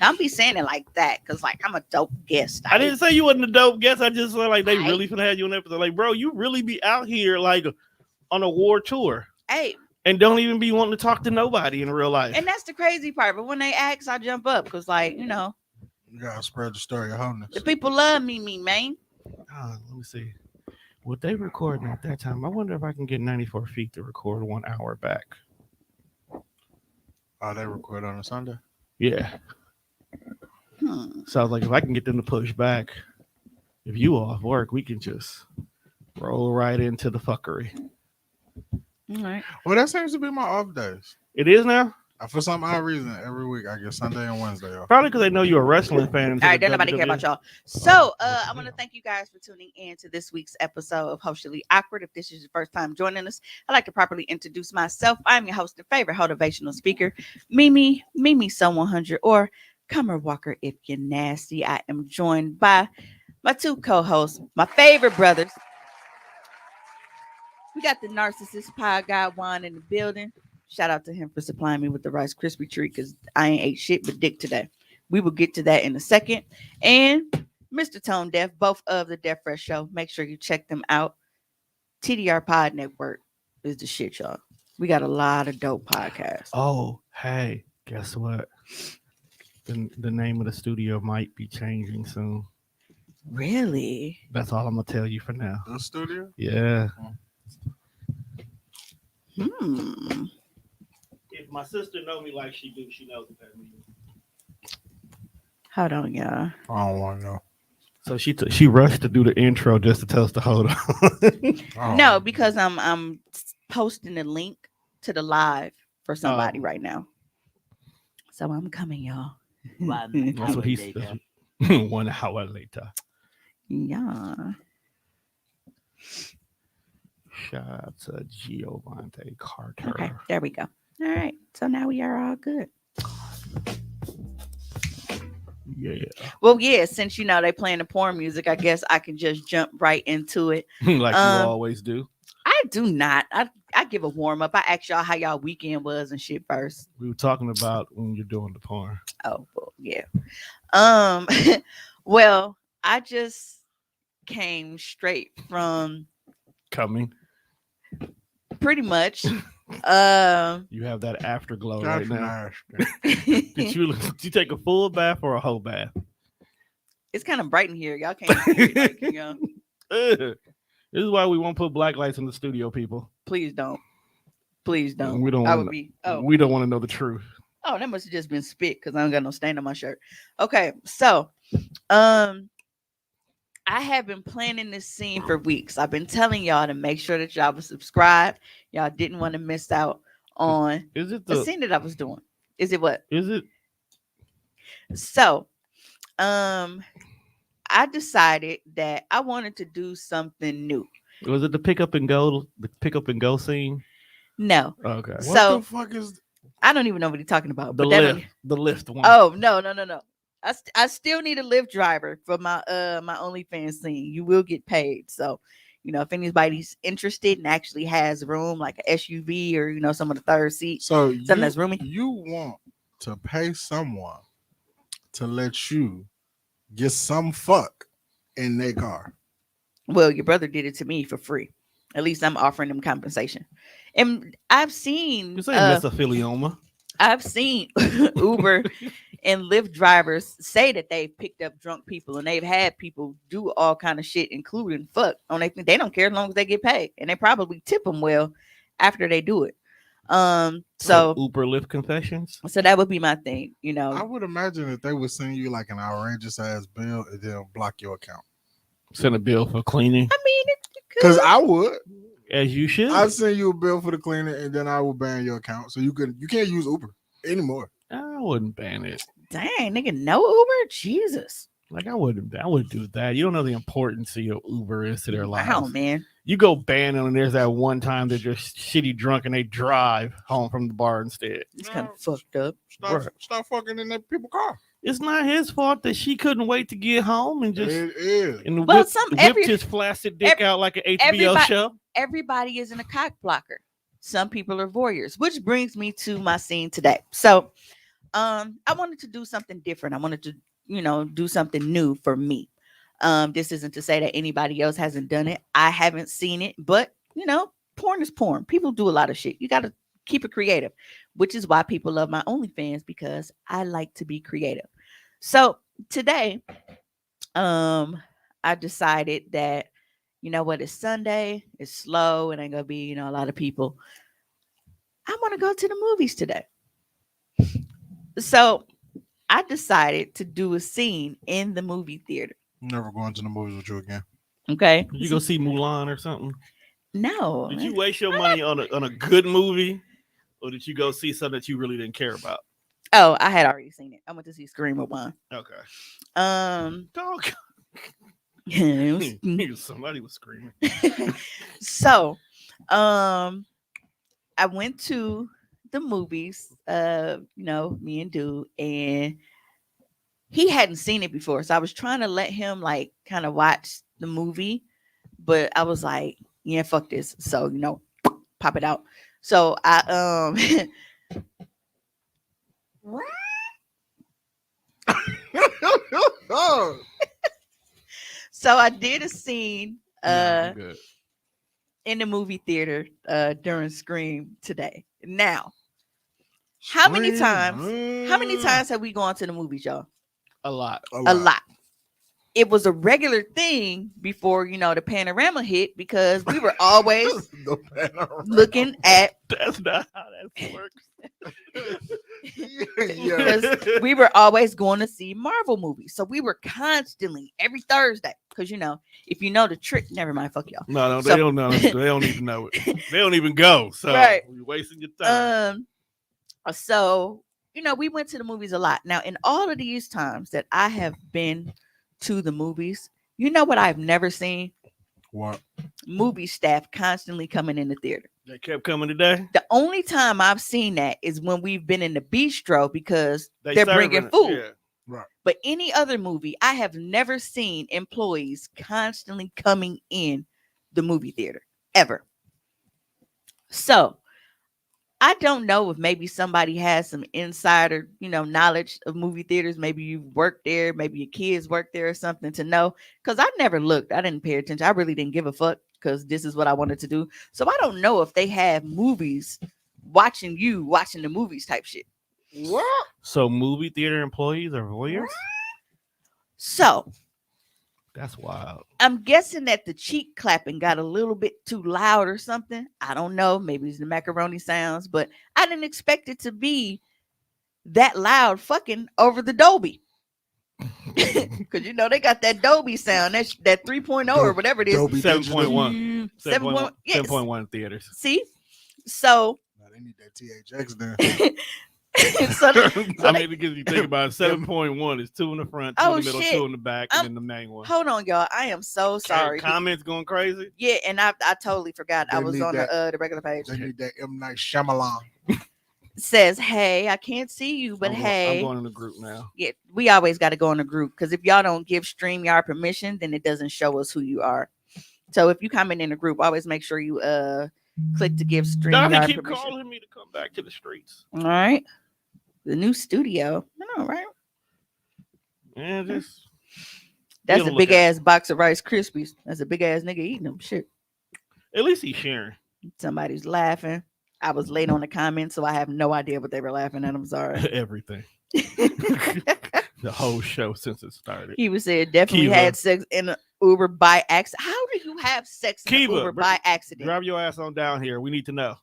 Don't be saying it like that, because like I'm a dope guest. I didn't say you wasn't a dope guest. I just feel like they I really finna have you on episode. Like, bro, you really be out here like on a war tour hey, and don't even be wanting to talk to nobody in real life. and that's the crazy part. But when they ask, I jump up because like You gotta spread the story of wholeness. the people love me, man. Let me see. What they recording at that time? I wonder if I can get 94 feet to record 1 hour back. Oh, they record on a Sunday? Yeah. So I was like, if I can get them to push back, if you off work, we can just roll right into the fuckery. All right. Well, that seems to be my off days. It is now? For some odd reason, every week I get Sunday and Wednesday off. Probably because they know you're a wrestling fan. All right, don't nobody care about y'all. So I want to thank you guys for tuning in to this week's episode of Hoecially Awkward. If this is your first time joining us, I'd like to properly introduce myself. I'm your host and favorite motivational speaker, Mimi So 100, or Comer Walker if you're nasty. I am joined by my two co-hosts, my favorite brothers. We got the narcissist pie guy Juan in the building. Shout out to him for supplying me with the Rice Krispie treat because I ain't ate shit but dick today. We will get to that in a second. And Mr. Tone Deaf, both of the Deaf Fresh Show. Make sure you check them out. TDR Pod Network is the shit, y'all. We got a lot of dope podcasts. Oh, hey, guess what? The name of the studio might be changing soon. Really? That's all I'm gonna tell you for now. The studio? Yeah. If my sister know me like she do, she knows what that means. Hold on, y'all. I don't want to know. So she rushed to do the intro just to tell us to hold on. No, because I'm posting a link to the live for somebody right now. So I'm coming, y'all. That's what he said. 1 hour later. Yeah. Shout out to Giovanni Carter. Okay, there we go. All right. So now we are all good. Yeah. Well, yeah, since they playing the porn music, I guess I can just jump right into it. Like you always do. I do not. I give a warm up. I asked y'all how y'all weekend was and shit first. We were talking about when you're doing the porn. Oh, well, yeah. Well, I just came straight from coming. Pretty much. You have that afterglow right now. Did you take a full bath or a whole bath? It's kind of bright in here. Y'all can't see it, This is why we won't put black lights in the studio, people. Please don't. Please don't. We don't. We don't want to know the truth. Oh, that must have just been spit because I don't got no stain on my shirt. Okay, so I have been planning this scene for weeks. I've been telling y'all to make sure that y'all was subscribed. Y'all didn't want to miss out on the scene that I was doing. Is it what? Is it? So, I decided that I wanted to do something new. Was it the pick up and go scene? No. Okay. What the fuck is? I don't even know what he's talking about. The lift one. Oh no. I still need a Lyft driver for my my OnlyFans scene. You will get paid. So, if anybody's interested and actually has room, like an SUV or some of the third seat, so something that's roomy. You want to pay someone to let you get some fuck in their car. Well, your brother did it to me for free. At least I'm offering him compensation. And I've seen mesothelioma. I've seen Uber and Lyft drivers say that they've picked up drunk people and they've had people do all kind of shit, including fuck. They don't care as long as they get paid, and they probably tip them well after they do it. So Uber Lyft confessions. So that would be my thing, I would imagine that they would send you like an outrageous ass bill and then block your account. Send a bill for cleaning. I mean, because I would. As you should. I'd send you a bill for the cleaning and then I will ban your account. So you can't use Uber anymore. I wouldn't ban it. Dang, nigga, no Uber? Jesus. Like I wouldn't do that. You don't know the importance of Uber is to their lives. Wow, man. You go ban them and there's that one time they're just shitty drunk and they drive home from the bar instead. It's kind of fucked up. Stop fucking in that people's car. It's not his fault that she couldn't wait to get home and just it is. And whipped his flaccid dick out like an HBO show. Everybody isn't a cock blocker. Some people are voyeurs, which brings me to my scene today. So I wanted to do something different. I wanted to, do something new for me. This isn't to say that anybody else hasn't done it. I haven't seen it, but porn is porn. People do a lot of shit. You got to keep it creative, which is why people love my OnlyFans, because I like to be creative. So today, I decided that, it's Sunday, it's slow, and ain't gonna be, a lot of people. I want to go to the movies today. So I decided to do a scene in the movie theater. Never going to the movies with you again. Okay. Did you go see Mulan or something? No. Did you waste your money on a good movie, or did you go see something that you really didn't care about? Oh, I had already seen it. I went to see Scream One. Okay. Dog. Somebody was screaming. So, I went to the movies. Me and Dude, and he hadn't seen it before, so I was trying to let him like kind of watch the movie, but I was like, yeah, fuck this. So pop it out. So I so I did a scene in the movie theater during Scream today. Now, how many times have we gone to the movies, y'all? A lot. A lot. It was a regular thing before, the panorama hit, because we were always looking at. That's not how that works. Because we were always going to see Marvel movies. So we were constantly every Thursday. Because, if you know the trick, never mind, fuck y'all. No, they don't know. They don't even know it. They don't even go. So right. You're wasting your time. So, we went to the movies a lot. Now, in all of these times that I have been to the movies, you know what I've never seen? What? Movie staff constantly coming in the theater. They kept coming today? The only time I've seen that is when we've been in the bistro, because they're bringing food. Yeah. Right. But any other movie, I have never seen employees constantly coming in the movie theater, ever. So I don't know if maybe somebody has some insider, knowledge of movie theaters. Maybe you worked there, maybe your kids worked there or something to know. Because I never looked. I didn't pay attention. I really didn't give a fuck, because this is what I wanted to do. So I don't know if they have movies watching the movies type shit. What? So movie theater employees are voyeurs? So that's wild. I'm guessing that the cheek clapping got a little bit too loud or something. I don't know. Maybe it's the macaroni sounds, but I didn't expect it to be that loud fucking over the Dolby. Because they got that Dolby sound, that 3.0 or whatever it is. Dolby 7.1. 7.1 theaters. See? So they need that THX then. I mean, because you think about it, 7.1 is 2 in the front, 2 in the middle, shit. 2 in the back, and then the main one. Hold on, y'all. I am so sorry. Comments going crazy? Yeah, and I totally forgot. I was on the regular page. They need that M. Night Shyamalan. Says, hey, I can't see you, but I'm going in the group now. Yeah, we always got to go in a group, because if y'all don't give StreamYard permission, then it doesn't show us who you are. So if you comment in a group, always make sure you click to give StreamYard permission. Keep calling me to come back to the streets. All right. The new studio. I know, right? Yeah, that's a big ass box of Rice Krispies. That's a big ass nigga eating them. Shit. At least he's sharing. Somebody's laughing. I was late on the comments, so I have no idea what they were laughing at. I'm sorry. Everything. The whole show since it started. He was said definitely had sex in an Uber by accident. How do you have sex in an Uber by accident? Drive your ass on down here. We need to know.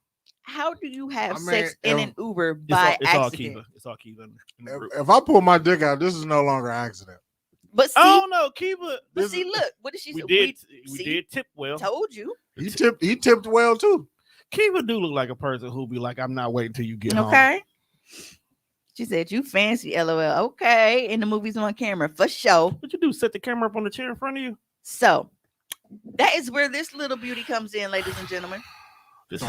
How do you have sex in an Uber by accident? It's all Kiva. If I pull my dick out, this is no longer an accident. But see, oh no, Kiva. But see, look, what did she say? We did tip well. Told you. He tipped well too. Kiva do look like a person who'll be like, I'm not waiting till you get home. Okay. She said, you fancy, LOL. Okay. In the movies on camera, for sure. What you do? Set the camera up on the chair in front of you? So that is where this little beauty comes in, ladies and gentlemen. This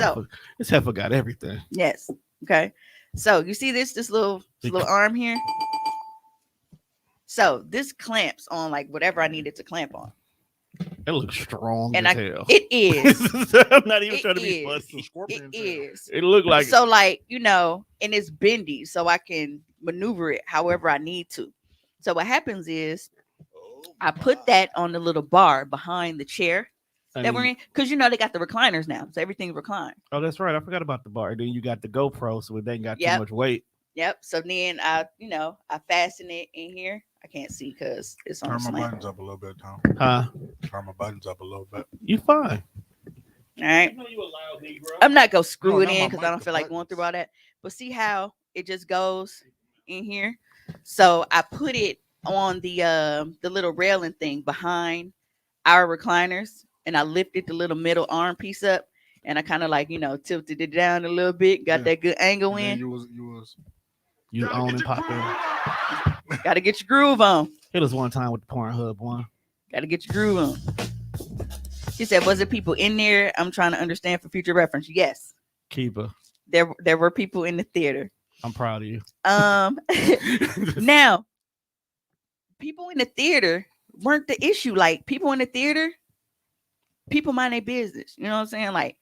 heifer got everything. Yes. Okay. So you see this little arm here? So this clamps on like whatever I needed to clamp on. It looks strong as hell. It is. I'm not even trying to be fussy. It is. It looked like so like, and it's bendy, so I can, maneuver it however I need to. So what happens is I put that on the little bar behind the chair that we're in, because they got the recliners now, so everything reclined. Oh, that's right. I forgot about the bar. Then you got the GoPro, so it ain't got too Yep. much weight. Yep. So then I fasten it in here. I can't see because it's on Turn my slant. buttons up a little bit, Tom. Huh? Turn my buttons up a little bit. You fine. All right. You know you a loud Negro. I'm not gonna screw No, it not in my because mic, I don't the feel like going through buttons. all that. But see how it just goes in here. So I put it on the little railing thing behind our recliners, and I lifted the little middle arm piece up, and I kind of like tilted it down a little bit, got Yeah. that good angle And then in. You Gotta own get and your popping. Got to get your groove on. Hit us one time with the Pornhub one. Got to get your groove on. She said, "Was it people in there?" I'm trying to understand for future reference. Yes, Keeper. there were people in the theater. I'm proud of you. Now, people in the theater weren't the issue. Like people in the theater, people mind their business. You know what I'm saying? Like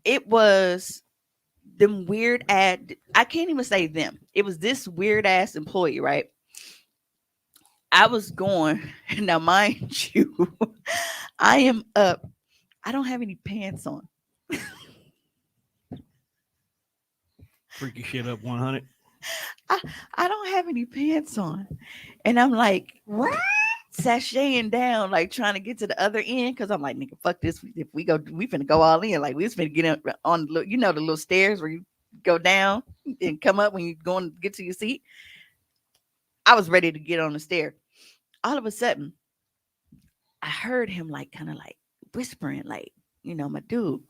it was them weird ad. I can't even say them. It was this weird ass employee, right? I was going now, mind you, I am up. I don't have any pants on. Freaky shit up 100. I don't have any pants on, and I'm like, what? Sashaying down, like trying to get to the other end, because I'm like, nigga, fuck this. If we go, we finna go all in. Like we just finna get on the the little stairs where you go down and come up when you going to get to your seat. I was ready to get on the stair. All of a sudden, I heard him like kind of like whispering, like, my dude.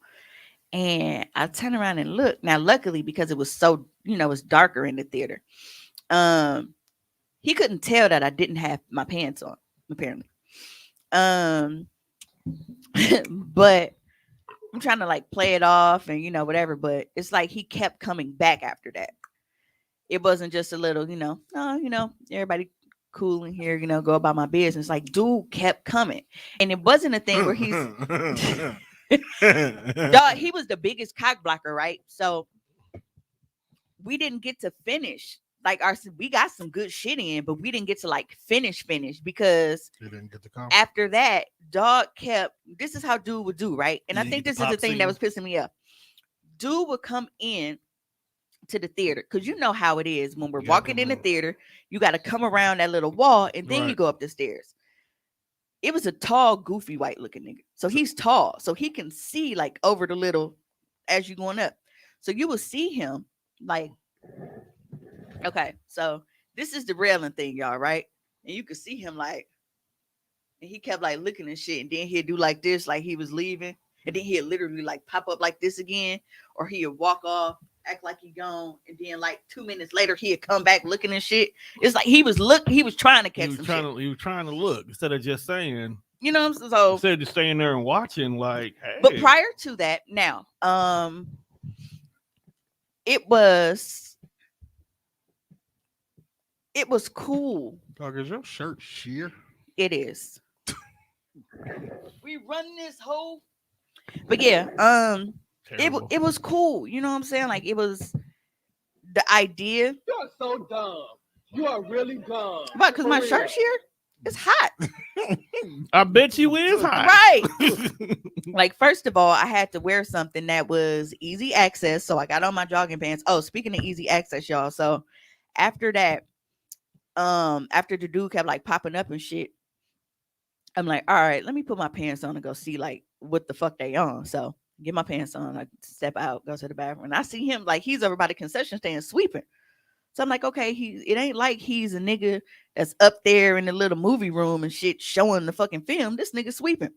And I turned around and looked. Now, luckily, because it was so, it's darker in the theater. He couldn't tell that I didn't have my pants on, apparently. But I'm trying to like play it off and whatever. But it's like he kept coming back after that. It wasn't just a little, oh, everybody cool in here, go about my business. Like, dude kept coming, and it wasn't a thing where he's dog. He was the biggest cock blocker, right? So we didn't get to finish. Like we got some good shit in, but we didn't get to like finish because You didn't get the comment. after that, dog kept. This is how dude would do, right? And You I didn't think get this the is the pop thing that was scene. pissing me off. Dude would come in to the theater, because you know how it is when we're You gotta walking come in the around. theater. You got to come around that little wall, and then you Right. go up the stairs. It was a tall, goofy, white looking nigga. So he's tall, so he can see like over the little as you going up. So you will see him like, okay, so this is the railing thing, y'all, right? And you could see him like, and he kept like looking and shit, and then he'd do like this, like he was leaving, and then he'd literally like pop up like this again, or he'd walk off, act like he gone, and then like 2 minutes later he'd come back looking and shit. It's like he was trying to He catch was some trying shit. to. He was trying to look instead of just saying. You know what I'm saying? So, Instead of just staying there and watching, like, hey. but prior to that, now, it was cool. Dog, is your shirt sheer? It is. We run this whole, but yeah, Terrible. it was cool. You know what I'm saying? Like it was the idea. You are so dumb. You are really dumb. Why? Because For my real. shirt's here. It's hot, I bet you is hot. right? Like first of all, I had to wear something that was easy access, so I got on my jogging pants. Oh, speaking of easy access, y'all. So after that, after the dude kept like popping up and shit, I'm like, all right, let me put my pants on and go see like what the fuck they on. So get my pants on, I step out, go to the bathroom, and I see him like he's over by the concession stand sweeping. So I'm like, okay, it ain't like he's a nigga that's up there in the little movie room and shit showing the fucking film. This nigga sweeping.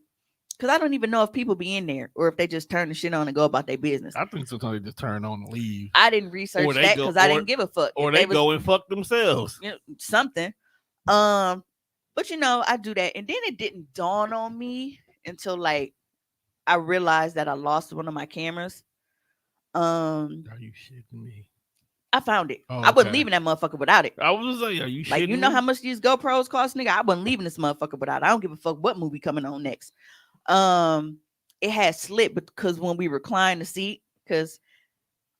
Cause I don't even know if people be in there or if they just turn the shit on and go about their business. I think sometimes they just turn on and leave. I didn't research that because I didn't give a fuck. Or If they was, go and fuck themselves. Something. But I do that. And then it didn't dawn on me until like I realized that I lost one of my cameras. Are you shitting me? I found it. Oh, I wasn't okay. leaving that motherfucker without it. I was like, are you shitting Like, me? how much these GoPros cost, nigga? I wasn't leaving this motherfucker without it. I don't give a fuck what movie coming on next. It had slipped because when we reclined the seat, because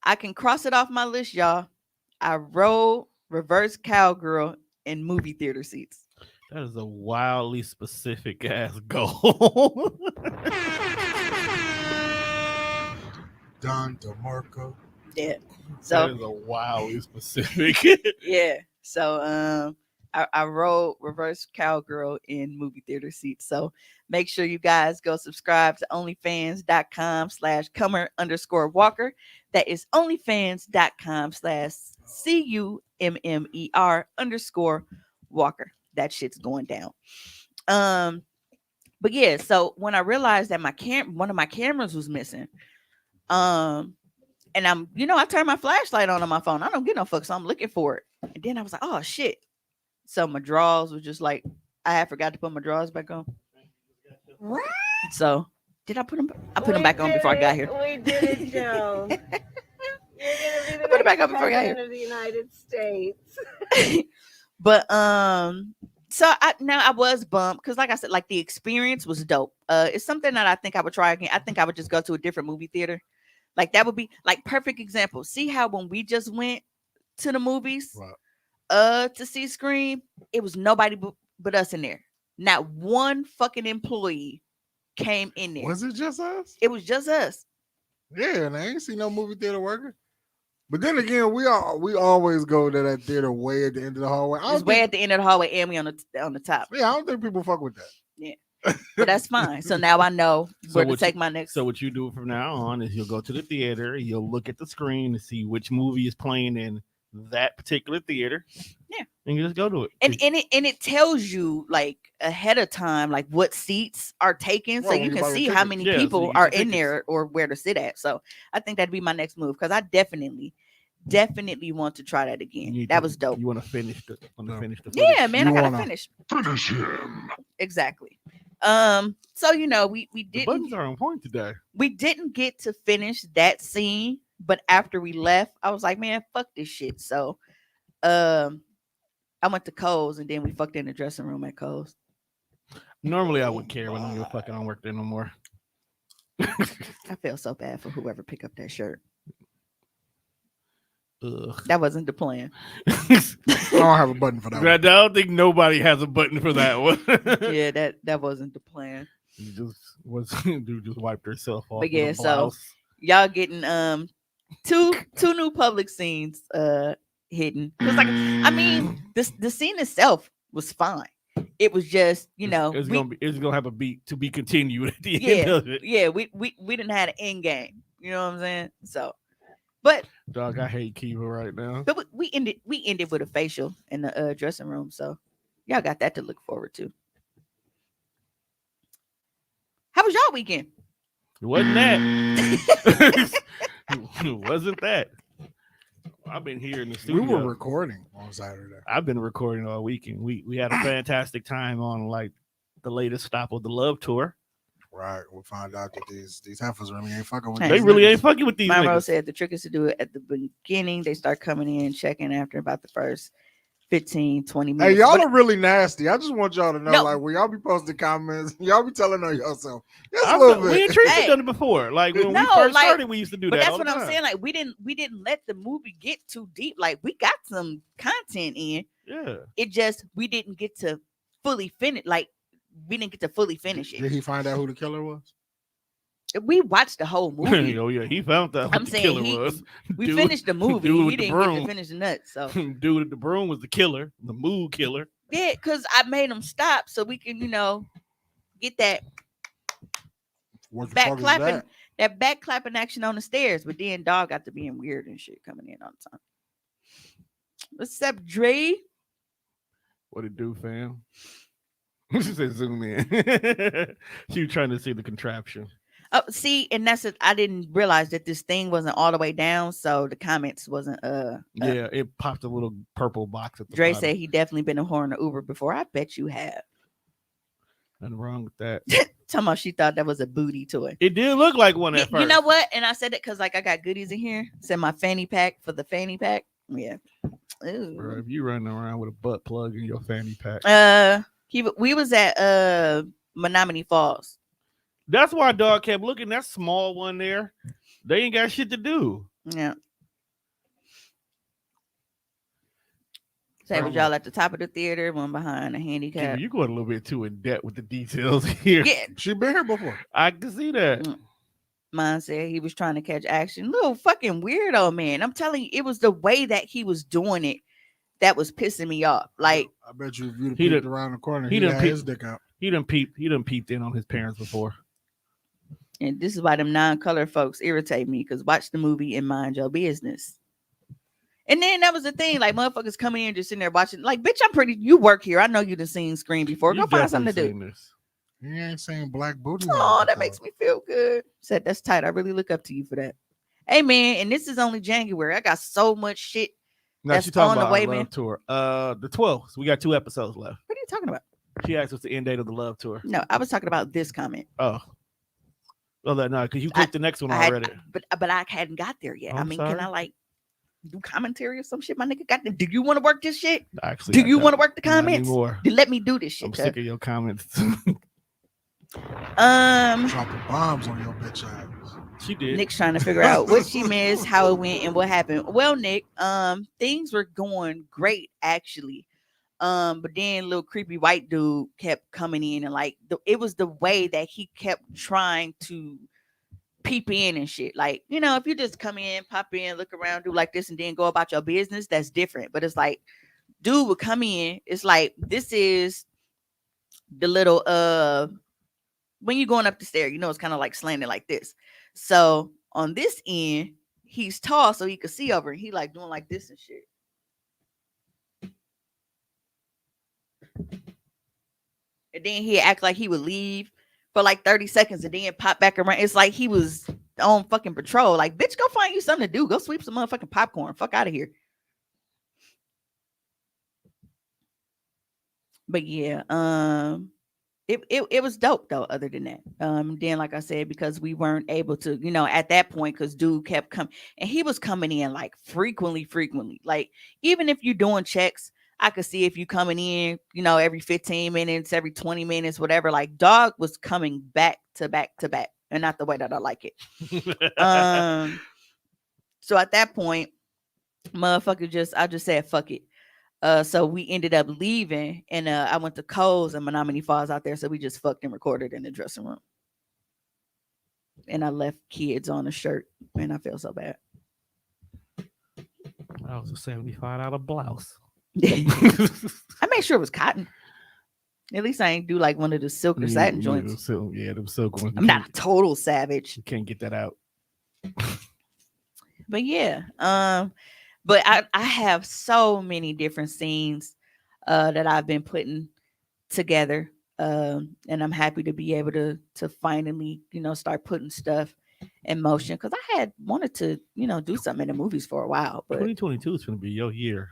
I can cross it off my list, y'all. I rode reverse cowgirl in movie theater seats. That is a wildly specific ass goal. Don DeMarco. Yeah. That So is a wildly specific. yeah. So I wrote reverse cowgirl in movie theater seats. So make sure you guys go subscribe to onlyfans.com/cummer_walker. That is onlyfans.com/CUMMER_walker. That shit's going down. But yeah, so when I realized that one of my cameras was missing, and I turned my flashlight on my phone. I don't get no fuck, so I'm looking for it. And then I was like, oh shit. So my drawers was just like, I had forgot to put my drawers back on. So did I put them? I put them back on before I got here. We did it, Joe. You're gonna be the Put it back next on before I got president here. of the United States. But so I was bummed because, like I said, like the experience was dope. It's something that I think I would try again. I think I would just go to a different movie theater. Like that would be like perfect example. See how when we just went to the movies, Right. to see Scream, it was nobody but us in there. Not one fucking employee came in there. Was it just us? It was just us. Yeah, and I ain't see no movie theater worker. But then again, we always go to that theater way at the end of the hallway. It's way at the end of the hallway, and we on the top. Yeah, I don't think people fuck with that. Yeah. But that's fine. So now I know where to take my next. So what you do from now on is you'll go to the theater, you'll look at the screen to see which movie is playing in that particular theater. Yeah. And you just go to it. And it tells you like ahead of time like what seats are taken, so you can see how many people are in there or where to sit at. So I think that'd be my next move because I definitely want to try that again. That was dope. You want to finish the yeah, man, I gotta finish him. exactly. So we The didn't buttons are on point today. we didn't get to finish that scene, but after we left, I was like, man, fuck this shit. So I went to Kohl's and then we fucked in the dressing room at Kohl's. Normally I would care when I'm fucking don't work there no more. I feel so bad for whoever picked up that shirt. Ugh. That wasn't the plan. I don't have a button for that I don't think nobody has a button for that one. Yeah, that wasn't the plan. Dude just wiped herself off. But yeah, so y'all getting two new public scenes hidden. Because like I mean the scene itself was fine. It was just, it's gonna have a beat to be continued at the end of it. Yeah, we didn't have an end game. You know what I'm saying? So but dog, I hate Kiva right now. But we ended with a facial in the dressing room, so y'all got that to look forward to. How was y'all weekend? It wasn't that. It wasn't that. I've been here in the studio. We were recording on Saturday. I've been recording all weekend. We had a fantastic time on like the latest stop of the Love Tour. Right. We found out that these heifers really ain't fucking with They really ain't fucking with these Monroe niggas. said the trick is to do it at the beginning. They start coming in, checking after about the first 15, 20 minutes. Hey, y'all are really nasty. I just want y'all to know, No. like, when y'all be posting comments, y'all be telling on yourself. Just a little bit. We and Teresa Hey. done it before. Like when we No, first like, started, we used to do But that. that's all what the I'm time. saying. Like we didn't let the movie get too deep. Like we got some content in. Yeah. It just we didn't get to fully finish. Like we didn't get to fully finish Did it. he find out who the killer was? We watched the whole movie. Oh yeah, he found out who I'm the saying killer was. we Dude- finished the movie. dude with He the didn't get broom. to finish the nuts. So Dude with the broom was the killer, the mood killer. yeah, because I made him stop so we can, get that What the back fuck is clapping, that? that back clapping action on the stairs. But then dog got to being weird and shit coming in all the time. What's up, Dre? What it do, fam? She said zoom in. She was trying to see the contraption. Oh, see, and that's it. I didn't realize that this thing wasn't all the way down, so the comments wasn't. Yeah, it popped a little purple box at the Dre bottom. said he definitely been a whore in the Uber before. I bet you have. Nothing wrong with that. Talking about she thought that was a booty toy. It did look like one at first. You know what? And I said it because like I got goodies in here. Said my fanny pack for the fanny pack. Yeah. Ooh. Bro, if you running around with a butt plug in your fanny pack, We was at Menominee Falls. that's why dog kept looking. That small one there, they ain't got shit to do. Yeah. Say First was of all, y'all at the top of the theater, one behind a Kiva, handicap. you're going a little bit too in depth with the details here. Yeah. She been here before. I can see that. Mm. Mine said he was trying to catch action. Little fucking weirdo, man. I'm telling you, it was the way that he was doing it that was pissing me off. Like, I bet you if you'd have He peeked done around the corner, he he'd done have his peeped dick out. he done peeped in on his parents before. and this is why them non-color folks irritate me because watch the movie and mind your business. And then that was the thing, like motherfuckers coming in just sitting there watching. Like, bitch, I'm pretty. You work here. I know you done seen Scream before. You Go find something to definitely do. seen this. He ain't seen Black Booty Man Oh, that before. makes me feel good. Said that's tight. I really look up to you for that. Hey man, and this is only January. I got so much shit Now that's she talking on the about our way, love man. tour. The 12th. So we got 2 episodes left. What are you talking about? She asked what's the end date of the love tour. No, I was talking about this comment. Oh. Well, that no, because you I, clicked the next one I had, already. but I hadn't got there yet. Oh, I I'm mean, sorry. can I like do commentary or some shit? My nigga got. Do you want to work this shit? Actually, Do you want to work the not comments? anymore. Then let me do this shit. I'm sick of your comments. Dropping bombs on your bitch ass. She did. Nick's trying to figure out what she missed, how it went, and what happened. Well, Nick, things were going great actually. But then little creepy white dude kept coming in and like it was the way that he kept trying to peep in and shit. Like, you know, if you just come in, pop in, look around, do like this, and then go about your business, that's different. But it's like, dude would come in. It's like this is the little when you're going up the stair, you know, it's kind of like slanted like this. So on this end, he's tall, so he could see over, and he like doing like this and shit. And then he'd act like he would leave for like 30 seconds and then pop back around. It's like he was on fucking patrol. Like, bitch, go find you something to do. Go sweep some motherfucking popcorn. Fuck out of here. But yeah, it was dope though, other than that. Then like I said, because we weren't able to, you know, at that point, because dude kept coming and he was coming in like frequently. Like, even if you're doing checks, I could see if you coming in, you know, every 15 minutes, every 20 minutes, whatever. Like, dog was coming back to back to back, and not the way that I like it. So at that point, I just said fuck it. So we ended up leaving, and I went to Cole's and Menominee Falls out there, so we just fucked and recorded in the dressing room. And I left kids on a shirt, and I feel so bad. That was a $75 blouse. I made sure it was cotton. At least I ain't do like one of the silk or satin joints. Them silk ones. I'm not a total savage, You can't get that out. but yeah. But I have so many different scenes that I've been putting together, and I'm happy to be able to finally, you know, start putting stuff in motion, because I had wanted to, you know, do something in the movies for a while, but 2022 is going to be your year.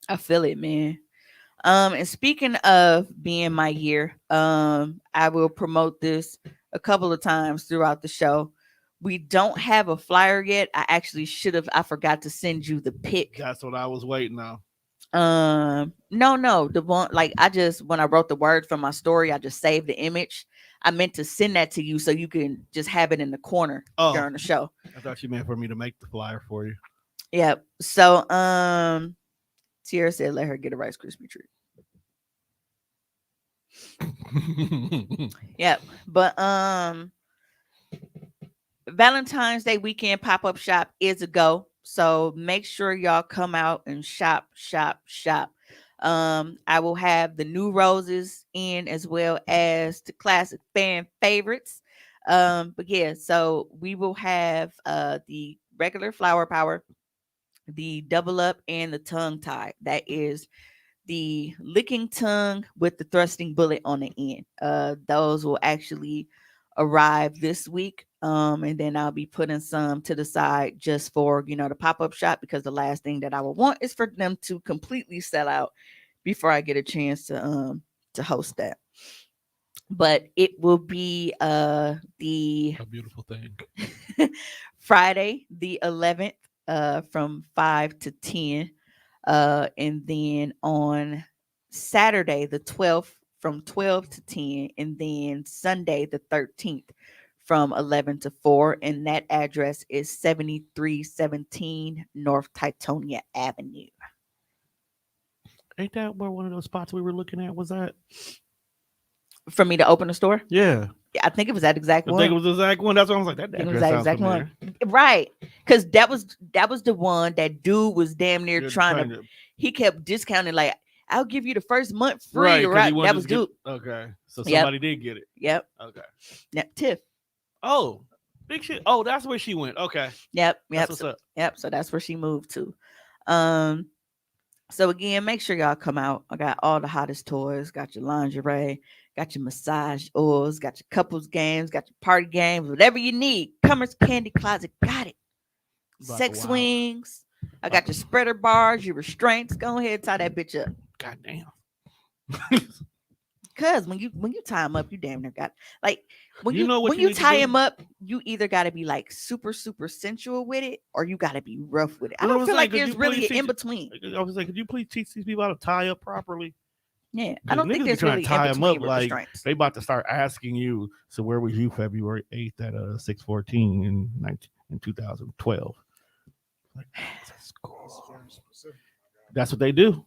I feel it, man. And speaking of being my year, I will promote this a couple of times throughout the show. We don't have a flyer yet. I actually should have. I forgot to send you the pic. That's what I was waiting on. No, the one, like, I just, when I wrote the word from my story, I just saved the image. I meant to send that to you so you can just have it in the corner during the show. I thought you meant for me to make the flyer for you. Yep. So Tierra said let her get a Rice Krispie treat. Yep. But Valentine's Day weekend pop-up shop is a go. So make sure y'all come out and shop. I will have the new roses in, as well as the classic fan favorites. But yeah, so we will have the regular flower power, the double up, and the tongue tie. That is the licking tongue with the thrusting bullet on the end. Those will actually arrive this week. And then I'll be putting some to the side just for, you know, the pop-up shop, because the last thing that I would want is for them to completely sell out before I get a chance to host that. But it will be the A beautiful thing. Friday the 11th from 5 to 10. And then on Saturday the 12th from 12 to 10, and then Sunday the 13th from 11 to 4. And that address is 7317 North Titonia Avenue. Ain't that where one of those spots we were looking at was at? For me to open a store. Yeah. Yeah, I think it was that exact I one. think it was the exact one. That's why I was like, that I think it was address that sounds exact familiar. one. Right. Because that was the one that dude was damn near You're trying to. He kept discounting like, I'll give you the first month free. right, Or because he that wanted was to get. dude. Okay, so Yep. somebody did get it. Yep. Okay. Yep. Tiff. Oh, big shit. Oh, that's where she went. Okay, Yep. that's Yep. what's So, up. yep. So that's where she moved to. Um. So again, make sure y'all come out. I got all the hottest toys. Got your lingerie. Got your massage oils. Got your couples games. Got your party games. Whatever you need. Commerce Candy Closet got it. About Sex to wow. swings. I got your spreader bars, your restraints. Go ahead, tie that bitch up. God damn. Cause when you tie them up, you damn near got like when You know what when you you need to tie do? them up, you either got to be like super sensual with it, or you got to be rough with it. I Well, I don't was feel saying, like could there's you really please an in teach- between. I was like, could you please teach these people how to tie up properly? Yeah, I 'Cause don't think niggas be there's trying really to tie in 'em between up with like restraints. they about to start asking you. So where were you February 8th at 6:14 in 2012? Like, that's cool. That's what they do.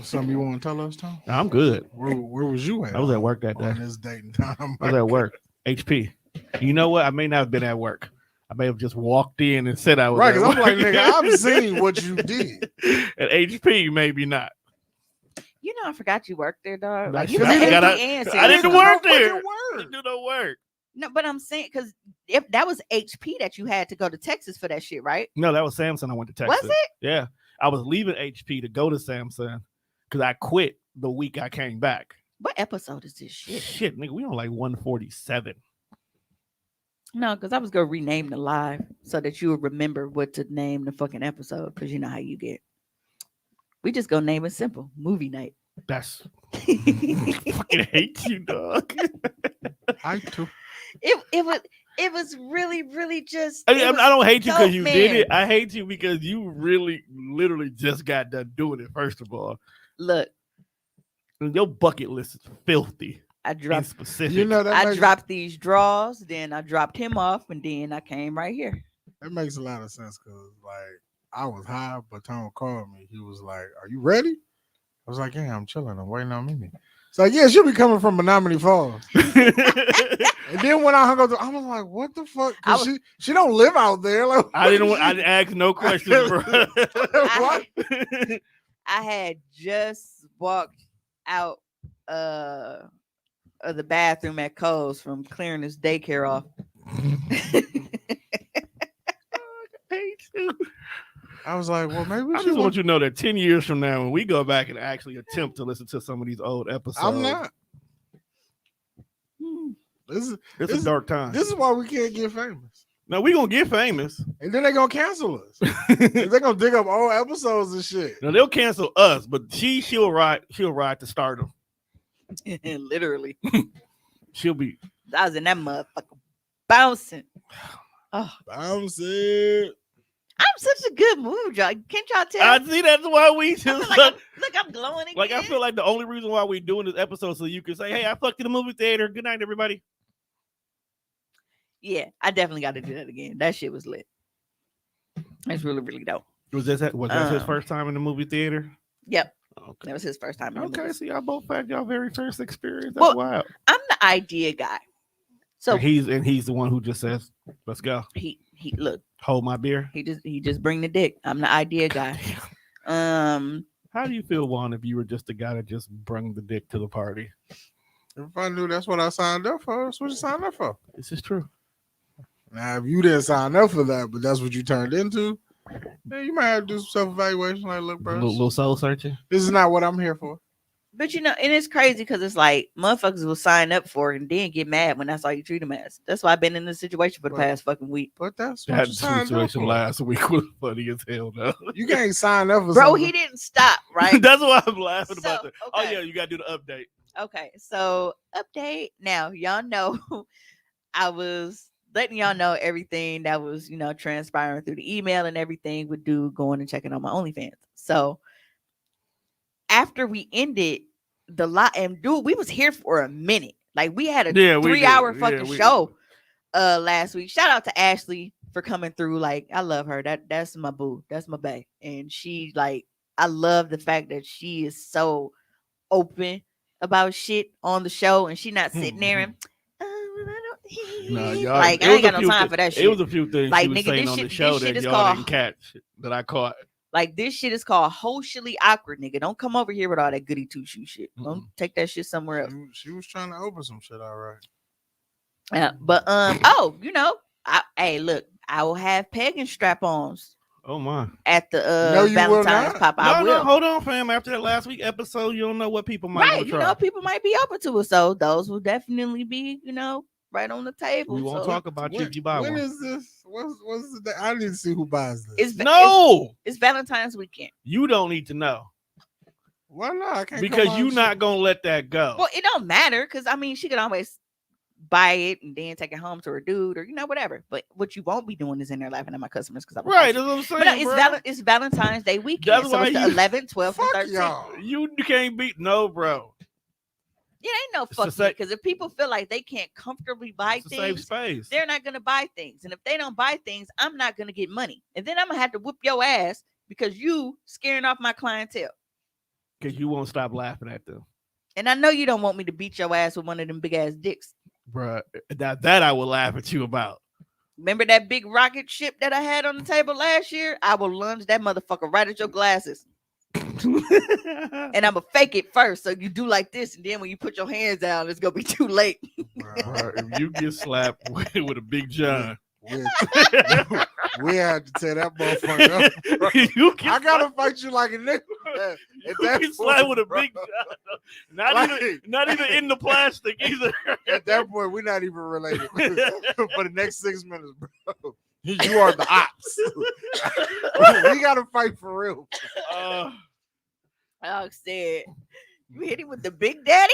Something you want to tell us, Tom? I'm good. Where was you at? I was at work that day. on this date and time. I was at work. HP. You know what? I may not have been at work. I may have just walked in and said I was Right, at because I'm like, work. nigga, I've seen what you did. At HP, maybe not. You know, I forgot you worked there, dog. Like That's you shit. know, I forgot HP I and didn't Samsung. work No there. fucking I word. didn't do no work. No, but I'm saying because if that was HP that you had to go to Texas for that shit, right? No, that was Samsung. I went to Texas. Was it? Yeah. I was leaving HP to go to Samsung because I quit the week I came back. What episode is this shit? Shit, nigga, we on like 147. No, because I was gonna rename the live so that you would remember what to name the fucking episode. Because you know how you get. We just gonna name it simple. Movie night. That's it fucking hate you, dog. I too. it was really just. I, it I was don't hate you because dope, you man. did it. I hate you because you really, literally just got done doing it. First of all, Look, and your bucket list is filthy I and dropped. specific. You know that I makes, dropped these draws, then I dropped him off, and then I came right here. that makes a lot of sense because like I was high, but Tom called me. He was like, "Are you ready?" I was like, "Yeah, I'm chilling. I'm waiting on Mimi." It's like, "Yeah, she'll be coming from Menominee Falls." And then when I hung up, I was like, "What the fuck?" I 'Cause she don't live out there. Like, I didn't ask no questions, bro. What? I had just walked out of the bathroom at Cole's from clearing his daycare off. hate you. I was like, "Well, maybe I she just want won't." you to know that 10 years from now, when we go back and actually attempt to listen to some of these old episodes, I'm not. Hmm. This It's is a dark time. this is why we can't get famous. No, we gonna get famous. And then they're gonna cancel us. They're gonna dig up all episodes and shit. No, they'll cancel us, but she'll ride to stardom. Literally, She'll be I was in that motherfucker bouncing. Oh, Bounce it. I'm such a good mood, y'all. Can't y'all tell? I see that's why we I feel just like look, I'm glowing again. like I feel like the only reason why we doing this episode so you can say, hey, I fucked in the movie theater. Good night, everybody. Yeah, I definitely got to do that again. That shit was lit. That's really dope. Was that his Um, first time in the movie theater? Yep, Okay. that was his first time. In the Okay, movies. so y'all both had y'all very first experience. That's Well, wild. I'm the idea guy. So And he's the one who just says, "Let's go, he look, hold my beer." he just bring the dick. I'm the idea guy. How do you feel, Juan, if you were just the guy that just brung the dick to the party? If I knew that's what I signed up for, that's what you signed up for. This is true. Now, if you didn't sign up for that, but that's what you turned into, then you might have to do some self-evaluation. Like, look, bro, Little soul searching. this is not what I'm here for. But you know, and it's crazy because it's like motherfuckers will sign up for it and then get mad when that's all you treat them as. That's why I've been in this situation for the Right. past fucking week. But that's what That you signed up situation for. last week was funny as hell, though. You can't sign up for Bro, something. he didn't stop, right? That's why I'm laughing about So, that. Oh okay. yeah, you gotta do the update. Okay, so update now. Y'all know I was letting y'all know everything that was, you know, transpiring through the email and everything with dude going and checking on my OnlyFans. So after we ended the lot, and dude, we was here for a minute. Like we had a Yeah, we 3-hour did. fucking Yeah, we show last week. Shout out to Ashley for coming through. Like I love her. That's my boo. That's my bae. And she like I love the fact that she is so open about shit on the show, and she not sitting there and No, y'all. like It I was ain't a got no few. time for that It shit. was a few things Like, she was nigga, saying this on shit- the this show shit that is y'all called- didn't catch that I caught. Like, this shit is called Hoecially awkward, nigga. Don't come over here with all that goody two shoe shit. Don't take that shit somewhere else. She was trying to open some shit, all right. Yeah, but oh, hey, look, I will have pagan strap-ons Oh my. at the No, you will Valentine's not. pop. I No, will. hold on, fam. After that last week episode, you don't know what people might Right, want to try. people might be open to it, so those will definitely be, right on the table. We won't so talk about you if you buy When one. is this? What's the day? I need to see who buys this. It's No, it's Valentine's weekend. you don't need to know Why not? I can't because come you're on not shit. gonna let that go. Well, it don't matter because I mean she could always buy it and then take it home to her dude or whatever. But what you won't be doing is in there laughing at my customers because I'm Right, that's what I'm But no, saying, bro. it's Valentine's Day weekend, That's so why it's the you- 11th, 12th, and Fuck 13th. y'all. You can't beat no, bro. It ain't no It's fuck the same- because if people feel like they can't comfortably buy It's the same things, space. they're not gonna buy things. And if they don't buy things, I'm not gonna get money. And then I'm gonna have to whoop your ass because you scaring off my clientele. Because you won't stop laughing at them, And I know you don't want me to beat your ass with one of them big ass dicks. bro. That I will laugh at you about. Remember that big rocket ship that I had on the table last year? I will lunge that motherfucker right at your glasses. And I'm gonna fake it first. So you do like this, and then when you put your hands down, it's gonna be too late. Bro, if you get slapped with a big John, We had to tear that motherfucker up. Bro. you get I gotta fight you like a nigga. At you that get slapped with a bro. big John. Not Like- not even in the plastic either. At that point, we're not even related. For the next 6 minutes, bro. You are the ops. We gotta fight for real. Alex said, "You hit him with the big daddy."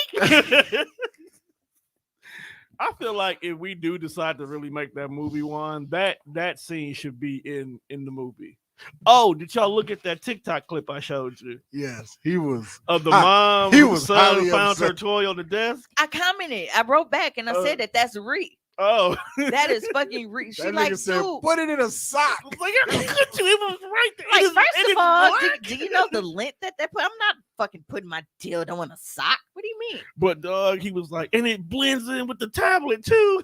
I feel like if we do decide to really make that movie one, that scene should be in the movie. Oh, did y'all look at that TikTok clip I showed you Yes, he was. of the mom he whose was son highly found her upset. toy on the desk? I commented. I wrote back and I said that's Ree. Oh, That is fucking Ree. She That like, nigga said, dude. put it in a sock. like how could you? It was right there. Like, It is- first it of is all, black. do you know the length that they put? I'm not fucking putting my dildo in a sock. What do you mean? But dog, he was like, and it blends in with the tablet too.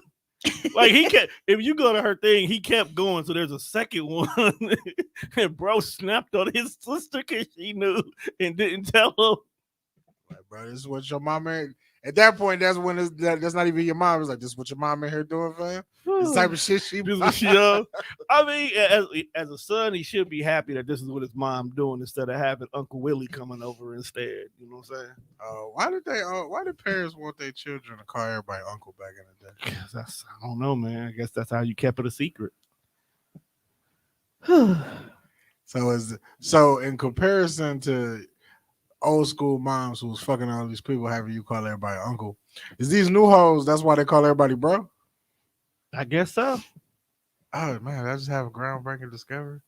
Like he kept, if you go to her thing, he kept going. So there's a second one, and bro snapped on his sister because she knew and didn't tell him. Like, bro, this is what your mom ain't. At that point, that's when that's not even your mom. It's like, this is what your mom in here doing, fam. This type of shit she. This was young. I mean, as a son, he should be happy that this is what his mom doing instead of having Uncle Willie coming over instead. You know what I'm saying? Why did parents want their children to call everybody uncle back in the day? 'Cause I don't know, man. I guess that's how you kept it a secret. So in comparison to old school moms who was fucking all these people, having you call everybody uncle, is these new hoes? That's why they call everybody bro. I guess so. Oh man, I just have a groundbreaking discovery.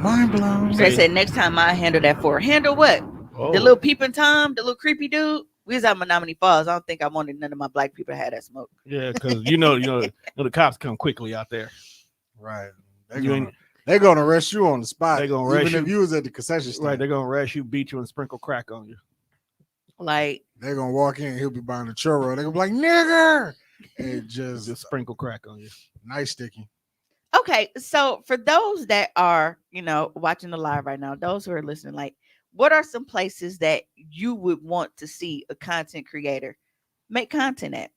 Mind blown. They said next time I handle that for handle what? Oh. The little peeping Tom, the little creepy dude. We was at Menominee Falls. I don't think I wanted none of my black people to have that smoke. Yeah, because you know, the cops come quickly out there. Right. You They're gonna arrest you on the spot. They gonna arrest even if you. you was at the concession stand. Right, they're gonna arrest you, beat you, and sprinkle crack on you. Like, They're gonna walk in, he'll be buying a churro. They're gonna be like, nigger. And Just just sprinkle crack on you. nice sticky. okay, so for those that are, watching the live right now, those who are listening, like, what are some places that you would want to see a content creator make content at?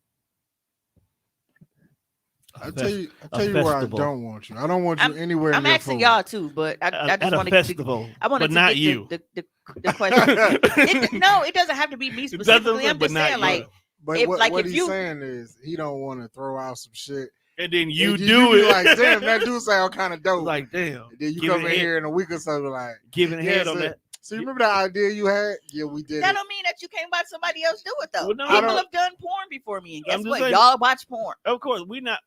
I tell you a where I festival. don't want you. I don't want you anywhere. I'm near asking food. y'all too, but I At just a want to festival, I wanted but to not get you. the question. No, it doesn't have to be me It doesn't specifically. say, I'm but just not saying, you. like, But if- what, like, what if he's you- saying is he don't want to throw out some shit. And then you And do be it. like, damn, that dude sound kind of dope. Like, damn. And then you giving come in head- here in a week or so, like, giving yeah, head on so- that. So you remember that idea you had? Yeah, we did that it. don't mean that you can't watch somebody else do it though. Well, no, I People don't- have done porn before me, and guess I'm just what? saying- Y'all watch porn. Of course, we not.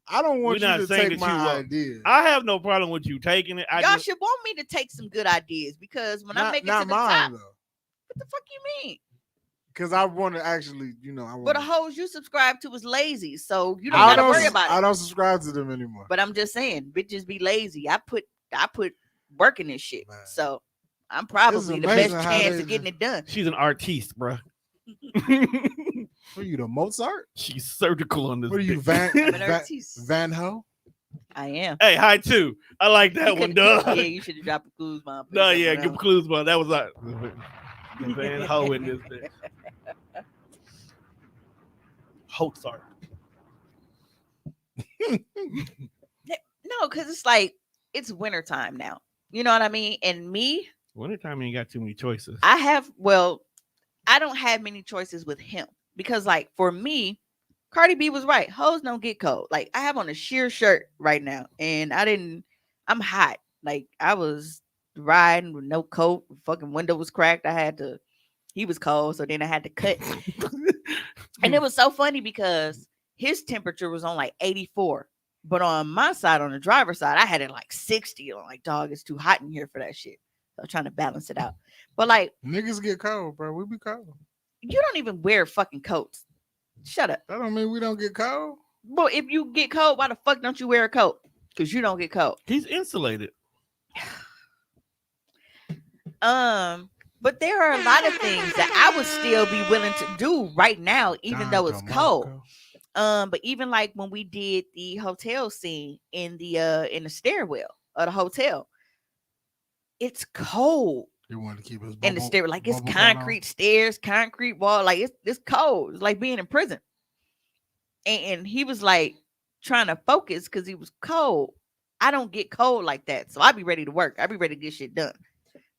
I don't want We're you not to saying take that you my won't. idea. I have no problem with you taking it. I Y'all just, should want me to take some good ideas because when I make it to not the mine top, though, what the fuck you mean? because I want to actually, I want. But the hoes you subscribe to is lazy, so you I don't gotta worry about I it. don't subscribe to them anymore. But I'm just saying, bitches be lazy. I put I put work in this shit. Man. So I'm It's probably the amazing best how chance they of getting it done. She's an artiste, bruh. What are you, the Mozart? She's surgical on this. What are you, bitch. I'm an Van artiste. Van Ho? I am. Hey, hi too. I like You that one, could- dog. Yeah, you should have dropped the clues, mom. No, yeah, good clues, but that was like Van Ho in this bitch. Hoecially. No, because it's like it's wintertime now. You know what I mean? And me, Wintertime ain't got too many choices. I don't have many choices with him because, like, for me, Cardi B was right. Hoes don't get cold. Like, I have on a sheer shirt right now, and I'm hot. Like, I was riding with no coat. Fucking window was cracked. He was cold, so then I had to cut. And it was so funny because his temperature was on like 84. But on my side, on the driver's side, I had it like 60. I'm like, dog, it's too hot in here for that shit. So I'm trying to balance it out. But like, Niggas get cold, bro. We be cold. you don't even wear fucking coats. Shut up. That don't mean we don't get cold. Well, if you get cold, why the fuck don't you wear a coat? Because you don't get cold. He's insulated. But there are a lot of things that I would still be willing to do right now, even though it's cold. But even like when we did the hotel scene in the stairwell of the hotel, it's cold You want to keep his in the stairwell. Like it's bubble going on? concrete stairs, concrete wall. Like it's cold. It's like being in prison. And he was like trying to focus because he was cold. I don't get cold like that. So I'd be ready to work. I'd be ready to get shit done.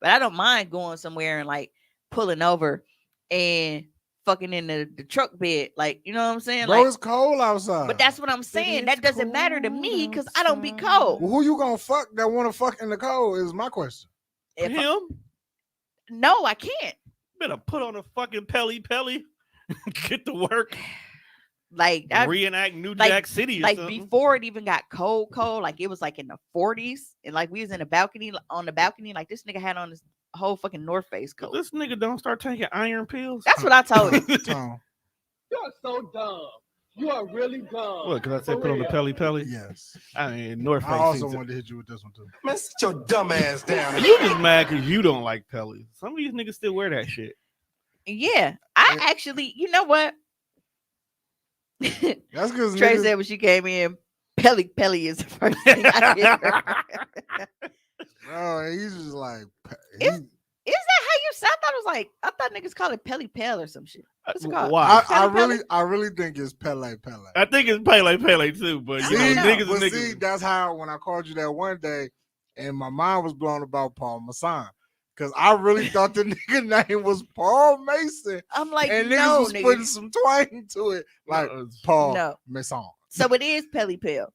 But I don't mind going somewhere and like pulling over and fucking in the truck bed. Like, you know what I'm saying? Bro, Like, it's cold outside. but that's what I'm saying. That it's doesn't matter to me cold because I don't be outside. cold. Well, who you gonna fuck that want to fuck in the cold is my question. If I- Him? no, I can't. Better put on a fucking pelly. Get to work. Like I, Reenact New like- Jack City or like something. before it even got cold, like it was like in the 40s, and like we was in a balcony on the balcony, like this nigga had on this whole fucking North Face If coat. this nigga don't start taking iron pills. That's what I told him. Tone. You are so dumb. You are really dumb. What? Because I said For put on the real. pelly. Yes. I mean, North Face. I also seems to- wanted to hit you with this one too. Man, sit your dumb ass down. You just mad because you don't like pellies. Some of these niggas still wear that shit. Yeah, I actually, you know what? That's because Trey niggas, said when she came in, Pelly is the first thing I hear. bro, he's just like, Is that how you said? I thought niggas call it Pelly Pell or some shit. What's it called? Why? I really think it's Pele. I think it's Pele too, but you See, know, know. niggas but and see, niggas. that's how when I called you that one day, and my mind was blown about Paul Masson, because I really thought the nigga name was Paul Mason, I'm like, and niggas no, was putting some twang to it, like No, it's- Paul No. Mason. So it is Pelly Pell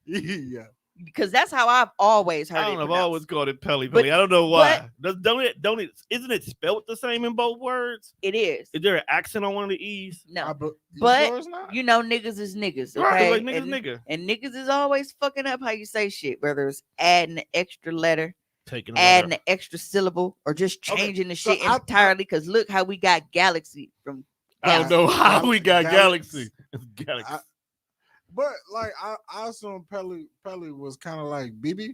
Yeah, because that's how I've always heard I it. don't know. I've pronounced. always called it Pelly. But- I don't know why. Don't it? Isn't it spelled the same in both words? It is. Is there an accent on one of the e's? No, you but sure it's not? you know, niggas is niggas, Right, okay? like niggas, and, nigga. and niggas is always fucking up how you say shit, whether it's adding an extra letter, Taking adding an extra syllable, or just Okay, changing the so shit I- entirely. Because look how we got Galaxy from. I don't know how Gal- we got Galaxy. Galaxy. It's Galaxy. I- But like I assume Pele was kind of like BB,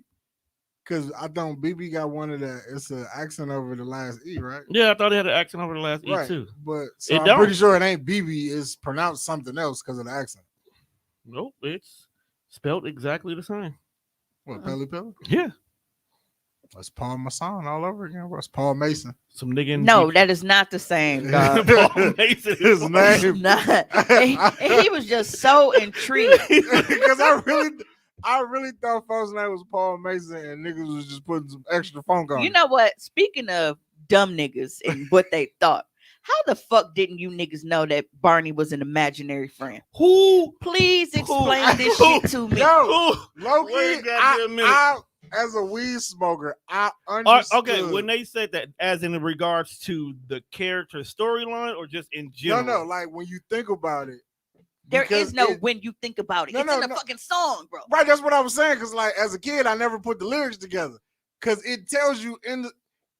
because I think BB got one of the it's an accent over the last E, right? Yeah, I thought it had an accent over the last E Right. too. But so It I'm don't. pretty sure it ain't BB. It's pronounced something else because of the accent. Nope, it's spelled exactly the same. What Pele? Yeah, That's Paul Mason all over again. Bro. It's Paul Mason. some nigga. In No, that is not the same, dog. Paul Mason. His name. Not. And he was just so intrigued. Because I really thought folks' name was Paul Mason and niggas was just putting some extra funk on You it. know what? Speaking of dumb niggas and what they thought, how the fuck didn't you niggas know that Barney was an imaginary friend? Who? Please explain Who? this Who? shit to me. Yo, Who? Loki, Wait a goddamn minute. I, as a weed smoker, I Or- understood. okay, when they said that, as in regards to the character storyline, or just in general? no, like when you think about it, There because is no it- when you think about it. No, It's no, in the no. fucking song, bro. right. That's what I was saying. Because like as a kid, I never put the lyrics together. Because it tells you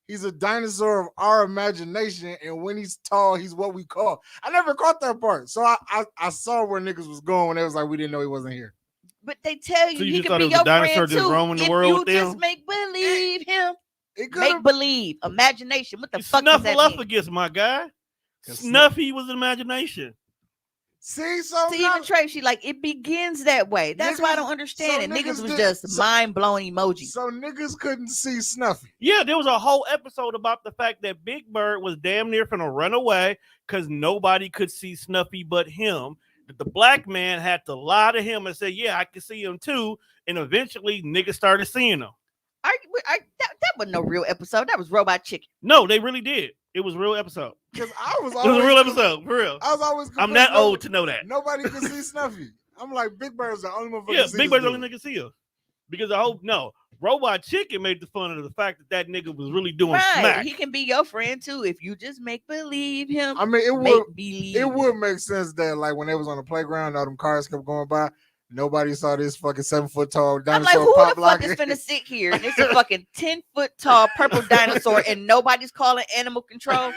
he's a dinosaur of our imagination, and when he's tall, he's what we call. I never caught that part, so I saw where niggas was going when they was like, we didn't know he wasn't here. But they tell you So you he just could thought be it was a your dinosaur friend just too roaming the if world you with just them? make believe him. It could Make have. believe, imagination. What the You fuck does that mean? Snuffleupagus, my guy. Cause Snuffy was an imagination. See, so See, even Tracy, like it begins that way. That's why I Niggas- don't understand so it. Niggas niggas was did- just so- mind blowing emoji. so niggas couldn't see Snuffy. Yeah, there was a whole episode about the fact that Big Bird was damn near finna run away because nobody could see Snuffy but him. That the black man had to lie to him and say, "Yeah, I can see him too." And eventually, niggas started seeing him. That wasn't no real episode. That was Robot Chicken. No, they really did. It was a real episode. Because I was It was a always real episode, for real. I was always I'm convinced that old to know that. Nobody could see Snuffy. I'm like, Big Bird's the only motherfucker. Yeah, see Big this Bird's the only dude. nigga see him. Because the whole Robot Chicken made the fun of the fact that that nigga was really doing Right. smack. He can be your friend too if you just make believe him. I mean, Make believe. it would make sense that like when they was on the playground, all them cars kept going by. Nobody saw this fucking 7 foot tall I'm dinosaur like, who pop the fuck locking. is finna sit here? And it's a fucking 10-foot tall purple dinosaur, and nobody's calling animal control.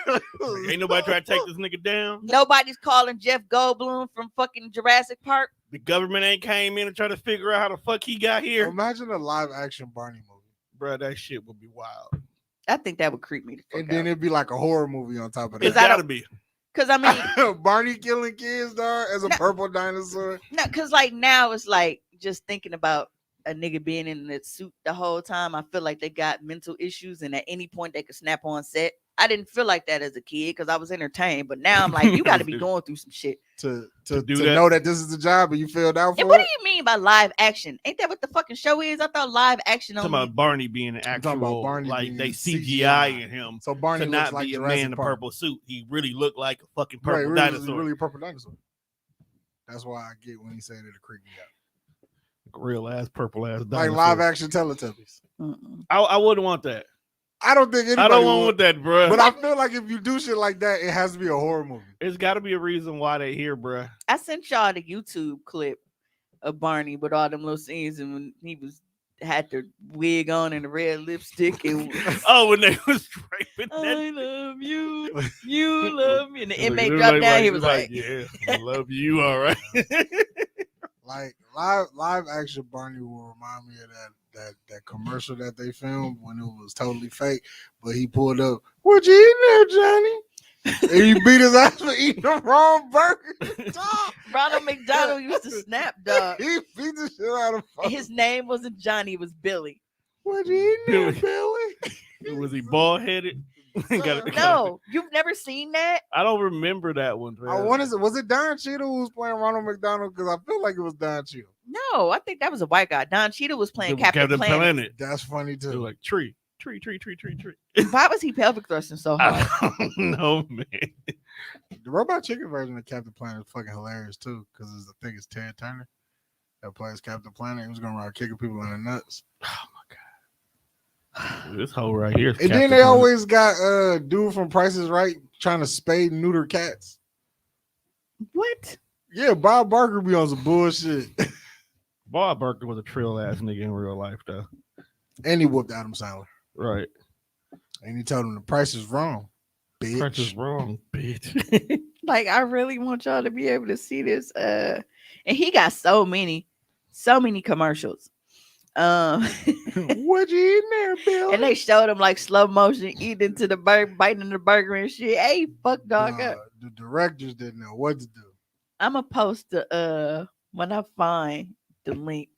Ain't nobody trying to take this nigga down. Nobody's calling Jeff Goldblum from fucking Jurassic Park. The government ain't came in and try to figure out how the fuck he got here. Imagine a live action Barney movie. Bro, that shit would be wild. I think that would creep me the fuck And then it'd be like a horror movie on top of It's that. I gotta don't- be. Because I mean, Barney killing kids, dog, as a No. purple dinosaur. no, because like now it's like just thinking about a nigga being in that suit the whole time. I feel like they got mental issues, and at any point they could snap on set. I didn't feel like that as a kid because I was entertained, but now I'm like, you got to be going through some shit. To do that. know that this is the job and you filled out And for what do it. you mean by live action? Ain't that what the fucking show is? I thought live action Talking only. about Barney being an talking about actual, Barney like being they CGI. CGI in him So Barney to looks not like be a Jurassic man in a Park. purple suit. He really looked like a fucking Right, purple really, dinosaur. really a purple dinosaur. That's why I get when he said it creeped me out. Real ass purple ass Like dinosaur. live action Teletubbies. Mm-mm. I wouldn't want that. I don't think anybody I don't would, want that, bro. but I feel like if you do shit like that, it has to be a horror movie. It's got to be a reason why they here, bro. I sent y'all the YouTube clip of Barney with all them little scenes, and when he had the wig on and the red lipstick, and Oh, when they was raping that. I love you, you love me, and the Look, inmate everybody dropped down. He was like, "Yeah, I love you, all right." Like live action Barney will remind me of that commercial that they filmed when it was totally fake, but he pulled up, "What you eating there, Johnny?" And he beat his ass for eating the wrong burger. Dog. Ronald McDonald used to snap, dog. He beat the shit out of And his name wasn't Johnny, it was Billy. What you eating there, Billy. Billy? Was he bald headed? No, you've never seen that? I don't remember that one. I want to say, was it Don Cheadle who was playing Ronald McDonald? Because I feel like it was Don Cheadle. No, I think that was a white guy. Don Cheadle was playing Captain Planet. That's funny They were too. like tree. Tree. Why was he pelvic thrusting so I hard? don't know, man. The Robot Chicken version of Captain Planet is fucking hilarious too, because I think it's Ted Turner that plays Captain Planet. He was going around kicking people in the nuts. This hole right here. is And then Captain they Planet. always got dude from Price is Right trying to spay and neuter cats. What? Yeah, Bob Barker be on some bullshit. Bob Barker was a trill ass nigga in real life, though. And he whooped Adam Sandler. Right. And he told him the price is wrong, bitch. Price is wrong, bitch. Like, I really want y'all to be able to see this. And he got so many commercials. What you eating there, Bill? And they showed him like slow motion eating into the burger, biting the burger and shit. Hey, fuck dog up. The directors didn't know what to do. I'm gonna post the when I find the link,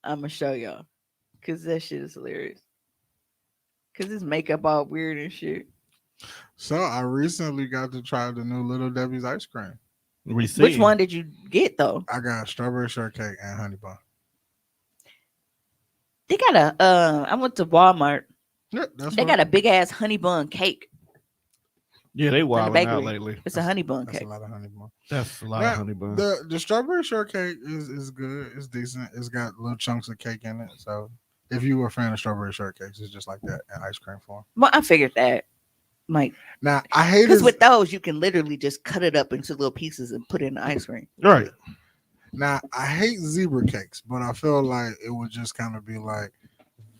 I'm gonna show y'all. Cause that shit is hilarious. Cause his makeup all weird and shit. So I recently got to try the new Little Debbie's ice cream. We see. Which one did you get though? I got strawberry shortcake and honey bun. They got a I went to Walmart. Yeah, that's They what- got a big ass honey bun cake. Yeah, they wilding bakery. out lately. It's a honey bun That's cake. a lot of honey bun. That's a lot Now, of honey bun. The strawberry shortcake is good. It's decent. It's got little chunks of cake in it. So if you were a fan of strawberry shortcakes, it's just like that in ice cream form. Well, I figured that. Like, Now I hate because it. with those you can literally just cut it up into little pieces and put it in the ice cream. Right. Now I hate zebra cakes, but I feel like it would just kind of be like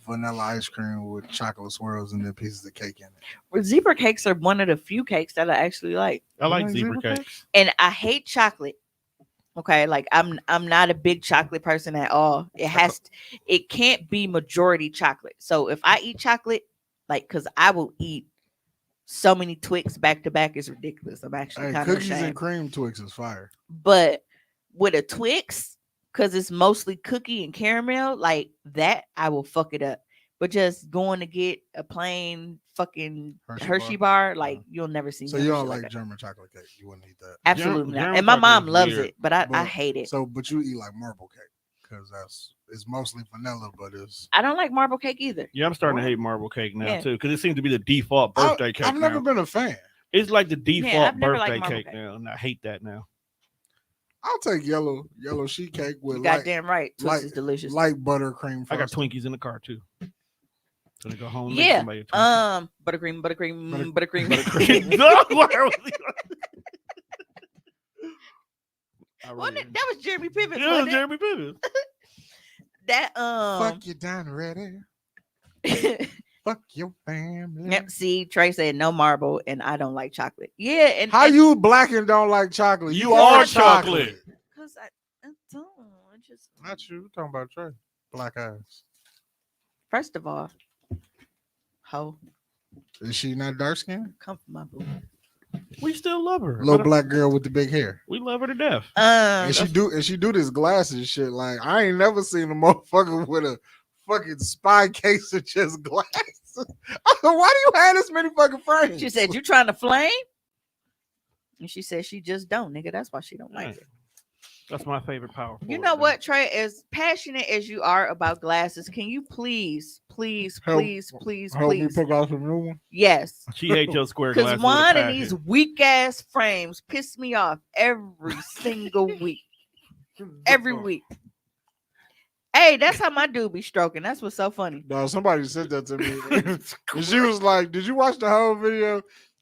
vanilla ice cream with chocolate swirls and then pieces of cake in it. Well, zebra cakes are one of the few cakes that I actually like. I like like zebra zebra cakes. And I hate chocolate Okay, like I'm not a big chocolate person at all. It can't be majority chocolate. So if I eat chocolate, like, cause I will eat so many Twix back to back is ridiculous. I'm actually Hey, kind of cookies and ashamed. cream Twix is fire. But with a Twix, cause it's mostly cookie and caramel, like that, I will fuck it up. But just going to get a plain fucking Hershey bar, like you'll never see me. So on you no don't shit like like that. German chocolate cake? You wouldn't eat that. Absolutely not. German And my chocolate mom is loves weird. it, but I But- hate it. So, but you eat like marble cake because it's mostly vanilla, but it's. I don't like marble cake either. Yeah, I'm starting to hate marble cake now Yeah. too, because it seems to be the default birthday cake. I've never now. been a fan. It's like the default I've never liked birthday marble cake cake. now, and I hate that now. I'll take yellow sheet cake with You light, goddamn right. Twix is delicious. light buttercream. I got frosting. Twinkies in the car too. So they go home. And make Yeah. somebody a Twinkie. Buttercream. Buttercream. Dog, why are we- I Wasn't really- it? That was Jeremy Piven. Yeah, Wasn't it? Jeremy Piven. That Fuck you done ready. Fuck your family. Yep, see, Trey said no marble, and I don't like chocolate. Yeah, and How you black and don't like chocolate? You are chocolate. Because I don't. I just Not you. We're talking about Trey. Black eyes. first of all, ho, Is she not dark skinned? come from my boo. We still love her. Little black girl with the big hair. We love her to death. And she do this glasses shit. Like I ain't never seen a motherfucker with a fucking spy case of just glasses. Why do you have this many fucking frames? She said, "You trying to flame?" And she said, "She just don't, nigga. That's why she don't like it." That's my favorite power. You forward, know man. what, Trey? As passionate as you are about glasses, can you please, Help me pick out some new one. yes. She hates your square Because glasses. one with a of these passion. weak ass frames piss me off every single week. Every week. Hey, that's how my dude be stroking. That's what's so funny. No, somebody said that to me. And she was like, "Did you watch the whole video?"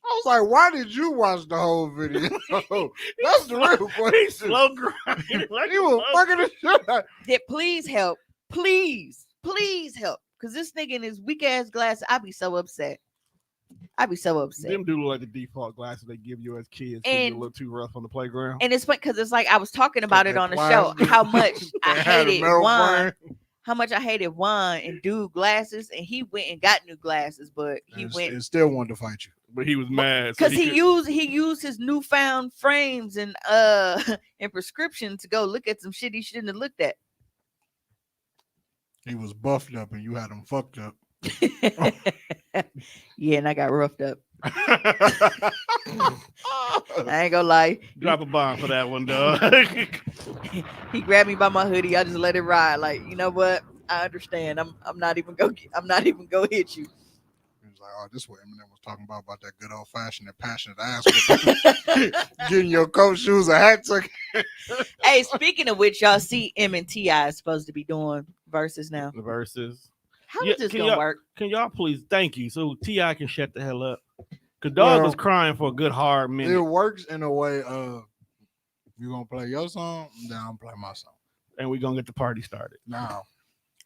I was like, "Why did you watch the whole video?" That's the real He's question. slow grinding. Like You was fucking the shit out. That please help. Please help. Because this nigga in his weak ass glasses, I be so upset. I be so upset. Them do look like the default glasses they give you as kids. 'Cause And- you're a little too rough on the playground. And it's funny because it's like I was talking about it That on the show. plastic. How much I They had a hated metal Juan. frame. How much I hated Juan and dude glasses, and he went and got new glasses, but he And went and still wanted to fight you. But he was mad so because he could- used his newfound frames and and prescription to go look at some shit he shouldn't have looked at. He was buffed up and you had him fucked up. Yeah, and I got roughed up. I ain't gonna lie. drop a bomb for that one, dog. He grabbed me by my hoodie. I just let it ride. Like, you know what? I understand. I'm not even go hit you. He was like, "Oh, this is what Eminem was talking about that good old fashioned and passionate ass whooping. Getting your coat, shoes, a hat took." Hey, speaking of which, y'all see M and T.I. is supposed to be doing verses now. The verses. How Yeah, is this can gonna y'all- work? Can y'all please thank you so T.I. can shut the hell up? Cause dog was Well, crying for a good hard It minute. works in a way of you gonna play your song, then I'm play my song. And we're gonna get the party started. Now,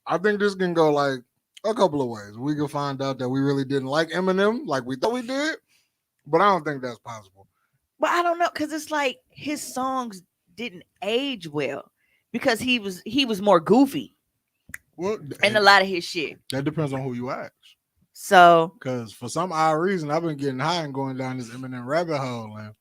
I think this can go like a couple of ways. We can find out that we really didn't like Eminem like we thought we did, but I don't think that's possible. Well, I don't know, because it's like his songs didn't age well because he was more goofy Well, in a lot of his shit. that depends on who you ask. So Because for some odd reason, I've been getting high and going down this Eminem rabbit hole, and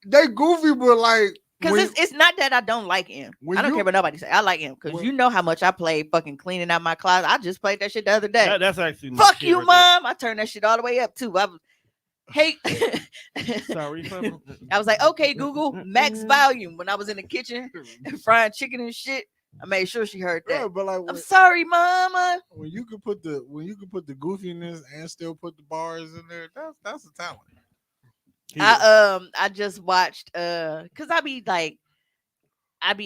they goofy, but like because when- it's not that I don't like him. when I don't you- care what nobody say. I like him because when- you know how much I played fucking cleaning out my closet. I just played that shit the other day. That's actually my Fuck shit you, right there. mom. I turned that shit all the way up too. I was hey. Sorry. I was like, okay, Google, max volume when I was in the kitchen and frying chicken and shit. I made sure she heard yeah, that. but like I'm sorry, mama. when you can put the goofiness and still put the bars in there, that's a talent. I just watched because I be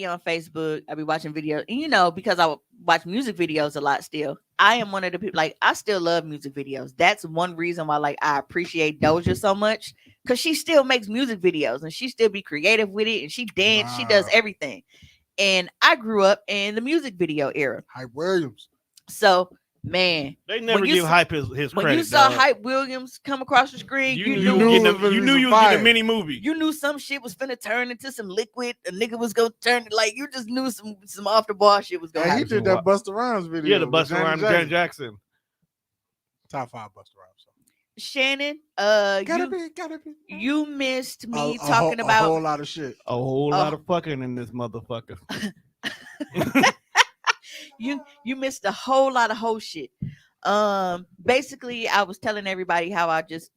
on Facebook, I be watching videos, and you know, because I watch music videos a lot still. I am one of the people, like, I still love music videos. That's one reason why, like, I appreciate Doja so much, because she still makes music videos and she still be creative with it, and she dance, she does Wow. everything. And I grew up in the music video era. Hype Williams. So Man, They never when you give s- Hype his when credit. you saw dog. Hype Williams come across the screen, you you knew knew you, it was getting a, gonna you be knew some you was getting a fire. mini movie. you knew some shit was finna turn into some liquid. A nigga was gonna turn it like you just knew some off the ball shit was gonna And he happen. did that Busta Rhymes video. Yeah, the with Buster Janet Rhymes, Janet Jackson. Top 5 Busta Rhymes. Shannon, Gotta be. you missed me A talking about whole lot of shit. A whole Oh. lot of fucking in this motherfucker. you missed a whole lot of whole shit. Basically, I was telling everybody how I just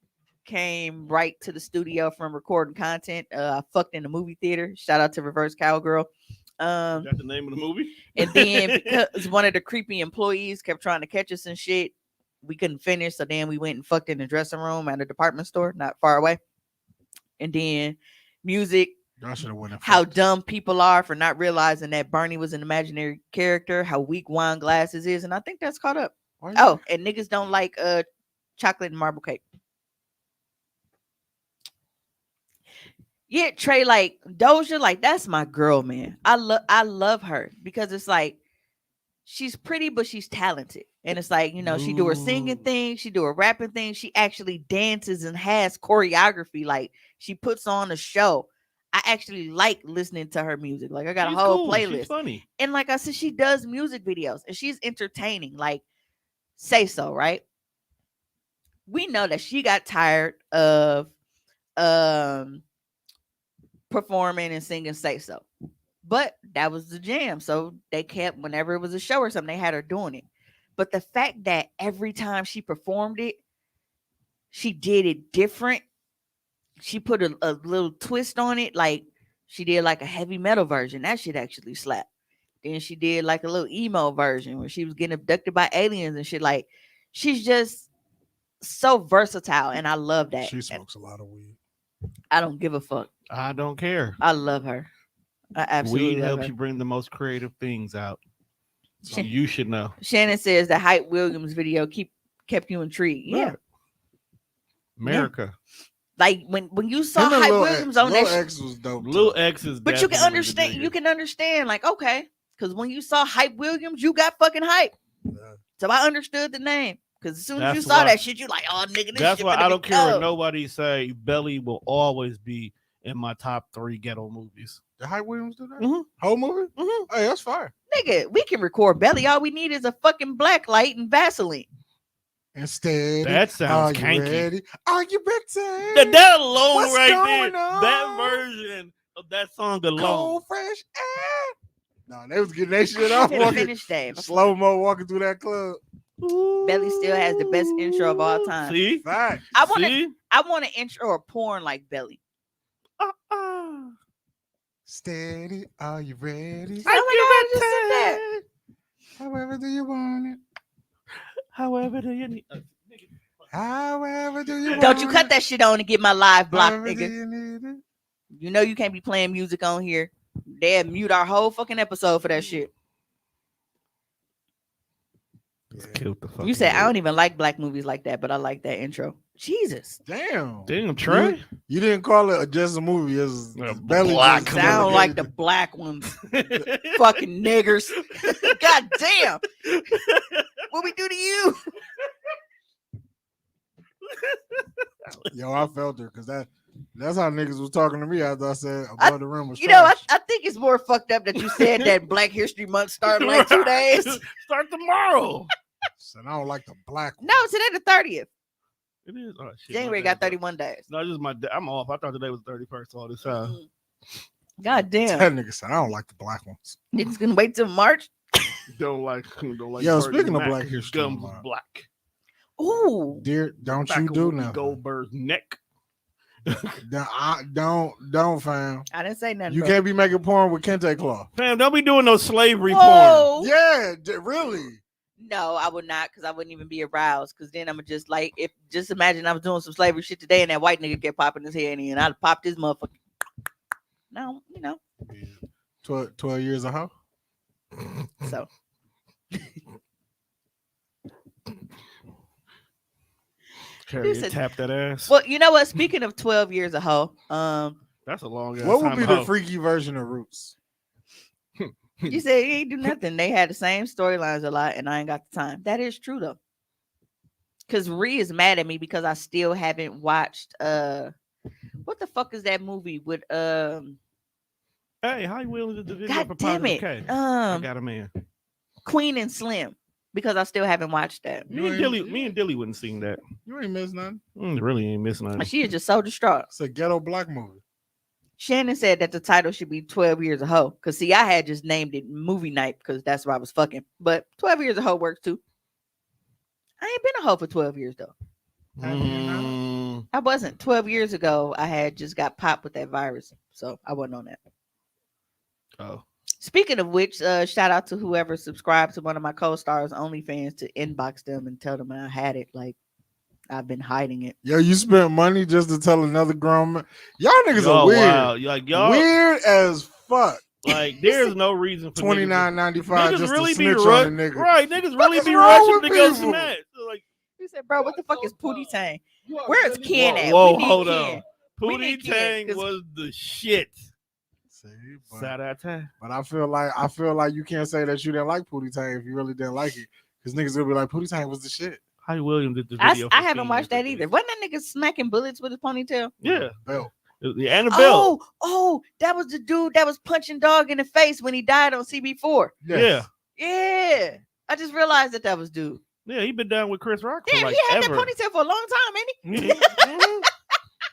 came right to the studio from recording content. I fucked in the movie theater. Shout out to Reverse Cowgirl. Is that the name of the movie? And then because one of the creepy employees kept trying to catch us and shit, we couldn't finish. So then we went and fucked in the dressing room at a department store not far away. And then music, Y'all should have went and how fucked. dumb people are for not realizing that Bernie was an imaginary character, how weak Wine Glasses is, and I think that's caught up. Why you- Oh, and niggas don't like chocolate and marble cake. Yeah, Trey, like Doja, like that's my girl, man. I love her because it's like she's pretty, but she's talented. And it's like, she do her singing Ooh. thing, she do her rapping thing, she actually dances and has choreography. Like she puts on a show. I actually like listening to her music. Like I got She's a whole cool. playlist. She's funny. And like I said, she does music videos and she's entertaining. Like, Say So, right? We know that she got tired of performing and singing Say So. But that was the jam. So they kept, whenever it was a show or something, they had her doing it. But the fact that every time she performed it, she did it different. She put a little twist on it. Like she did like a heavy metal version. That shit actually slapped. Then she did like a little emo version where she was getting abducted by aliens and shit. Like she's just so versatile. And I love that. She And smokes a lot of weed. I don't give a fuck. I don't care. I love her. I absolutely Weed love helps her. you bring the most creative things out. So Shan- you should know. Shannon says the Hype Williams video kept you intrigued. Yeah. Right. America. Like when you saw Him and Hype Lil Williams X. on Lil that X was dope. Lil too. X is but you can definitely the understand nigga. you can understand like okay, because when you saw Hype Williams, you got fucking hype. Yeah. So I understood the name. Because as soon as you That's saw why- that shit, you like, oh nigga, this That's shit why finna I be don't care what dope. nobody say. Belly will always be in my top 3 ghetto movies. Did Hype Williams do that? Mhm. Whole movie? Mhm. Hey, that's fire. Nigga, we can record Belly. All we need is a fucking black light and Vaseline. Instead, That sounds are you kanky. ready? Are you ready? That alone What's right going there, on? that version of that song alone. Cold, fresh air. No, they was getting that shit I off. didn't Walking, finish that. slow mo walking through that club. Belly still has the best intro of all time. See? Fact. I want to. See? I want an intro or porn like Belly. Steady, are you ready? Oh my God, I just said that. However do you want it? However do you need However do you want Don't you cut it? that shit on and get my live blocked, However do nigga. you need it? You know you can't be playing music on here. They'll mute our whole fucking episode for that shit. Killed the fuck. You said I don't even like black movies like that, but I like that intro. Jesus. Damn. Damn, Trey. You didn't call it just a movie. It's A Belly black just Come on, Sound like the delegated black ones. Fucking niggers. God damn. What we do to you? it. Yo, I felt her because that's how niggas was talking to me after I said I- above the rim was You know, trash. I think it's more fucked up that you said that Black History Month started like 2 days. Start tomorrow. Said I don't like the black one. No, today the 30th. It is. Oh, shit, January my got day. 31 days. No, just my day. I'm off. I thought today was 31st all this time. Mm. God damn. That nigga said I don't like the black ones. Niggas gonna wait till March. Don't like. Yo, Fergie speaking of Mac, Black his History gums Month. is black. Ooh. Dear, don't Back you of do Whoopi nothing. Goldberg's neck. Don't, fam. I didn't say nothing. You bro. can't be making porn with kente cloth. Fam, don't be doing no slavery porn. Whoa. Yeah, really. No, I would not, because I wouldn't even be aroused. Because then I'm just like, if just imagine I was doing some slavery shit today, and that white nigga kept popping his head in, and I'd pop this motherfucker. No, 12 years of hoe. so Harriet said- tap that ass. well, you know what? Speaking of 12 years of hoe, That's a long ass What would time be to the hoe. freaky version of Roots? You said he ain't do nothing. They had the same storylines a lot, and I ain't got the time. That is true though. Cause Ree is mad at me because I still haven't watched what the fuck is that movie with Hey, how you willing to do the video God for damn Positive it. K? I got a man. Queen and Slim. Because I still haven't watched that. You ain't- Me and Dilly wouldn't seen that. You ain't miss nothing. Really ain't missing nothing. She is just so distraught. It's a ghetto black movie. Shannon said that the title should be 12 Years a Hoe. Because, see, I had just named it Movie Night because that's where I was fucking. But 12 Years a Hoe works too. I ain't been a hoe for 12 years, though. I wasn't. 12 years ago, I had just got popped with that virus. So, I wasn't on that. Oh. Speaking of which, shout out to whoever subscribed to one of my co-stars OnlyFans to inbox them and tell them I had it. Like, I've been hiding it. Yo, you spent money just to tell another grown man. Y'all niggas are Y'all weird. wild. Like y'all Weird as fuck. like there's no reason for $29.95 niggas just really to be snitch rush, on a nigga. right? Niggas really is be wrong rushing with to go people? smash. So, like, He said, bro, what the fuck is Pootie Tang? You are Where's really Ken wrong. at? whoa, We need hold Ken. on. We need Pootie Ken, Tang 'cause- was the shit. See, but, Shout out to but I feel like you can't say that you didn't like Pootie Tang if you really didn't like it. Because niggas will be like, Pootie Tang was the shit. Hyde Williams did the I video. haven't watched that either. Wasn't that nigga smacking bullets with his ponytail? Yeah. Belt. Yeah, and the belt. Oh, that was the dude that was punching dog in the face when he died on CB4. Yes. Yeah. I just realized that was dude. Yeah, he been down with Chris Rock for Damn, like he had ever. that ponytail for a long time, ain't he?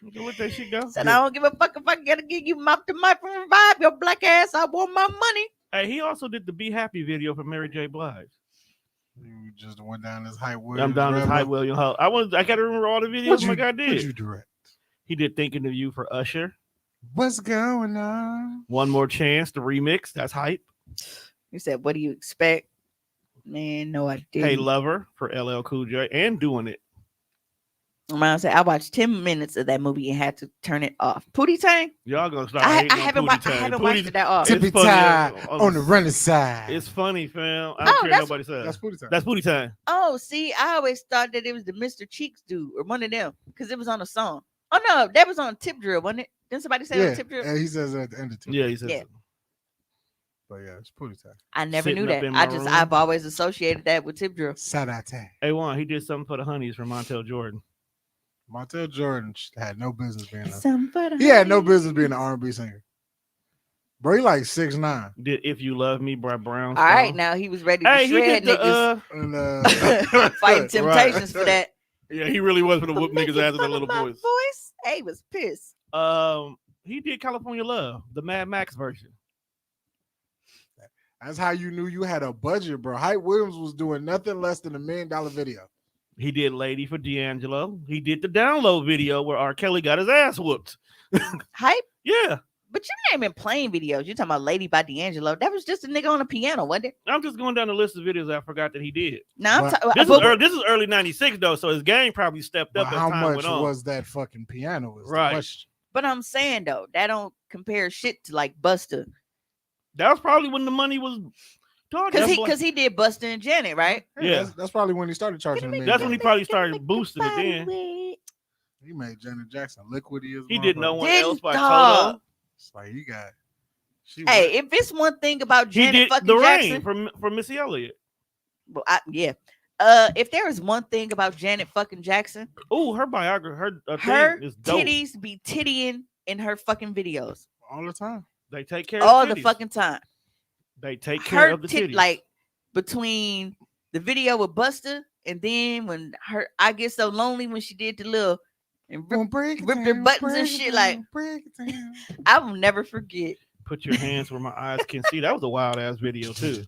You can let that shit go. Said, I don't give a fuck if I gotta give you mouth to mouth and revive your black ass. I want my money. Hey, he also did the Be Happy video for Mary J. Blige. You just went down this Hype Williams. I'm down this Hyde Williams. I gotta remember all the videos my guy What'd did. you direct? He did Thinking of You for Usher. What's going on? One More Chance, the remix. That's hype. He said, what do you expect? Man, no, I didn't. Hey Lover for LL Cool J and Doing It. I said, I watched 10 minutes of that movie and had to turn it off. Pootie Tang? Y'all gonna start I hating on haven't, Pootie I Tang. haven't Pootie- watched that off. It's Tippy funny, tie on the running side. It's funny, fam. I don't care that's- nobody says. That's Pootie Tang. That's Pootie Tang. Oh, see, I always thought that it was the Mr. Cheeks dude or one of them because it was on a song. Oh, no, that was on Tip Drill, wasn't it? Didn't somebody say it Yeah, was Tip Drill? and he says it at the end of it. Yeah, he said. Yeah. But yeah, it's Pootie Tang. I never Sitting knew up that. in my room. I've always associated that with Tip Drill. Sada Tang. A1, he did something for the Honeys from Montel Jordan. Montel Jordan had no business being Somebody. he had no business being an R&B singer. Bro, he like 6'9". Did If You Love Me by Brown. All right, now he was ready to Hey, he shred did niggas. the And, Fighting temptations for that. yeah, he really was for the whoop Make niggas it ass with that fun of little my voice. voice. Hey, he was pissed. He did California Love, the Mad Max version. That's how you knew you had a budget, bro. Hype Williams was doing nothing less than $1 million video. He did Lady for D'Angelo. He did the download video where R. Kelly got his ass whooped. Hype? Yeah. But you ain't been playing videos. You talking about Lady by D'Angelo. That was just a nigga on a piano, wasn't it? I'm just going down the list of videos I forgot that he did. Now I'm But- This is early 96 though, so his game probably stepped But up as how time much went on. was that fucking piano? Is Right. the question. But I'm saying though, that don't compare shit to like Busta. That was probably when the money was dog. Cause he did Busta and Janet, right? Yeah. That's probably when he started charging $1 million. That's when he probably started boosting it then. He made Janet Jackson liquidy as He did No motherfucker. One Didn't Else by dog. Toto. It's like he got. She Hey, if it's one thing about He Janet did fucking The Jackson, Rain from Missy Elliott. well, yeah. If there is one thing about Janet fucking Jackson, Oh, her biography, her her thing is dope. titties be tittying in her fucking videos all the time. They take care all of the titties. fucking time. They take care Her of the tit titties. like between the video with Busta and then when I get so lonely when she did the little and Break it rip their down, buttons and break it shit, down, like- break it down. I will never forget. Put your hands where my eyes can see. That was a wild ass video too.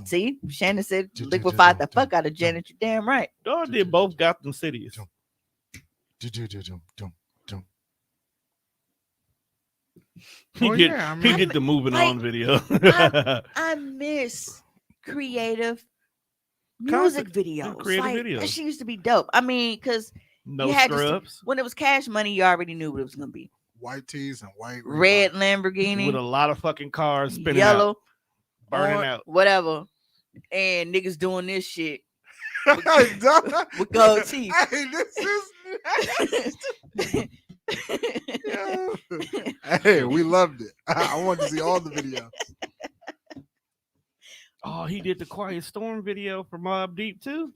See, Shannon said liquefied the fuck out of Janet. You damn right. Dog did both Gotham cities. He Well, did. yeah, I He mean- did the moving Like, on video. I miss creative music videos. creative Like, videos. that shit used to be dope. I mean, because no you had to see- scrubs when it was Cash Money, you already knew what it was gonna be. White tees and white Red Reeboks. Lamborghini, with a lot of fucking cars spinning yellow, out, burning orange, out. whatever, and niggas doing this shit Hey, dog. with gold teeth. Hey, this is. Hey, we loved it. I wanted to see all the videos. Oh, he did the Quiet Storm video for Mobb Deep too.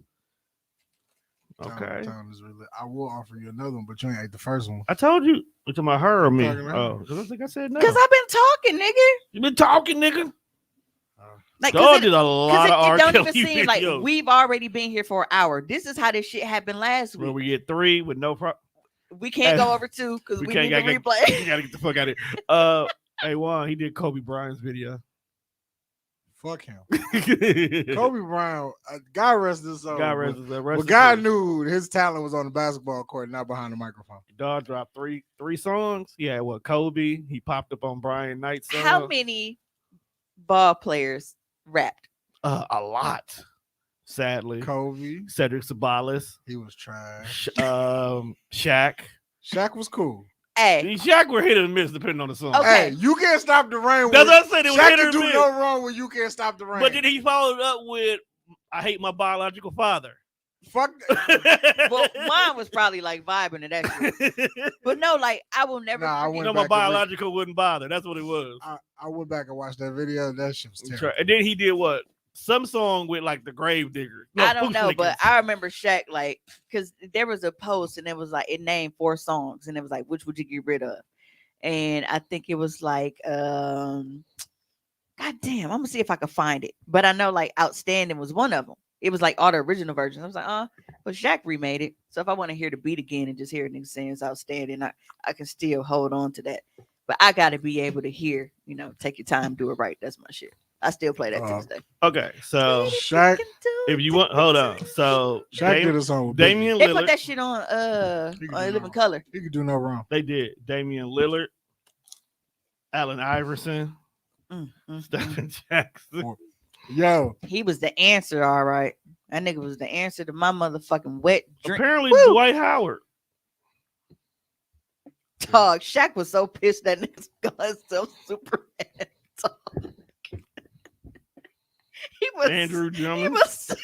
Time, Okay. time is really. I will offer you another one, but you ain't ate the first one. I told you. You talking about her or I'm me? talking to her. Oh, because I think I said no. Because I've been talking, nigga. You been talking, nigga. Like, Dog did a because lot of R. it don't Kelly even seem like videos. we've already been here for an hour. This is how this shit happened last When week. we get 3 with no problem. We can't go over 2 because we need to We replay. gotta get the fuck out of here. Hey Juan, he did Kobe Bryant's video. Fuck him. Kobe Bryant, God rest his soul. God rest his But God knew his talent was on the basketball court, not behind the microphone. Dog dropped three songs. Yeah, what Kobe? He popped up on Brian Knight's song. How many ball players rapped? A lot. Sadly, Kobe, Cedric Sabalas, he was trash. Shaq. Shaq was cool. Hey, Shaq were hit or miss depending on the song. Okay. Hey, you can't stop the rain. That's what I said. It was Shaq hit or can do miss. no wrong when you can't stop the rain. But then he followed up with "I hate my biological father." Fuck that. well, mine was probably like vibing to that shit. But no, like I will never. Nah, I forget. went No, back my and biological wouldn't bother. That's what it was. I went back and watched that video. That shit was terrible. And then he did what? Some song with like the Grave Digger. No, I don't know, Foot but Slickers. I remember Shaq like because there was a post and it was like it named 4 songs and it was like which would you get rid of, and I think it was like God damn, I'm gonna see if I can find it, but I know like Outstanding was one of them. It was like all the original versions. I was like, but Shaq remade it, so if I want to hear the beat again and just hear it saying it's outstanding, I can still hold on to that. But I got to be able to hear, take your time, do it right. That's my shit. I still play that to this day. Okay, so Shaq, if you want, hold on. So Shaq did a song with Damian They Lillard. put that shit on He could on do Living no- Color. He could do no wrong. They did. Damian Lillard, Allen Iverson, Stephen Jackson. Yo, He was the answer, all right. That nigga was the answer to my motherfucking wet drink. Apparently, Woo! Dwight Howard. Dog, Shaq was so pissed that niggas got himself Superman. Dog. He was Andrew He Drummond. was so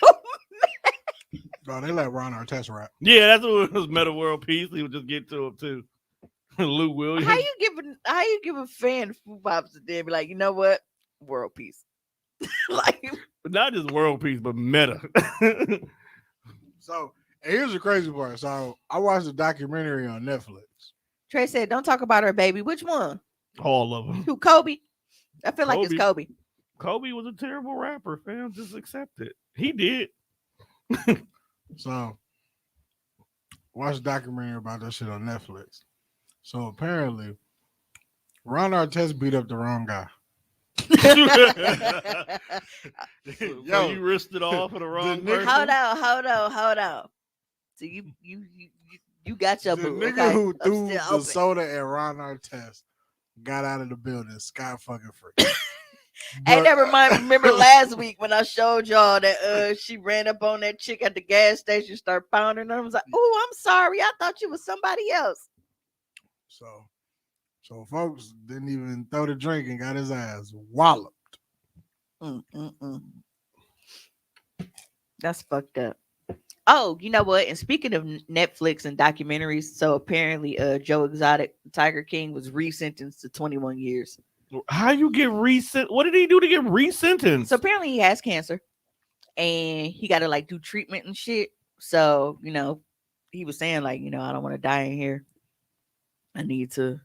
bro, they let Ron Artest rap. Yeah, that's what it was. Meta World Peace. He would just get to him too. Lou Williams. how you give a fan food pops and then be like, you know what? World peace. Like But not just World Peace, but Meta. So, and here's the crazy part. So, I watched a documentary on Netflix. Trey said, don't talk about her baby. Which one? All of them. Who, Kobe? I feel like it's Kobe. Kobe was a terrible rapper, fam. Just accept it. He did. So, watched a documentary about that shit on Netflix. So, apparently, Ron Artest beat up the wrong guy. So you risked it all for the wrong nigga- person. Hold on. So you got your The boo. nigga Okay? who I'm threw still the open. soda at Ron Artest got out of the building scot fucking free. Hey, But- that remember last week when I showed y'all that she ran up on that chick at the gas station, started pounding her. I was like, oh, I'm sorry. I thought you was somebody else. So folks didn't even throw the drink and got his ass walloped. That's fucked up. Oh, you know what? And speaking of Netflix and documentaries, so apparently Joe Exotic, Tiger King, was resentenced to 21 years. How you get resent? What did he do to get resentenced? So apparently he has cancer and he got to like do treatment and shit. So, he was saying like, I don't want to die in here. I need to,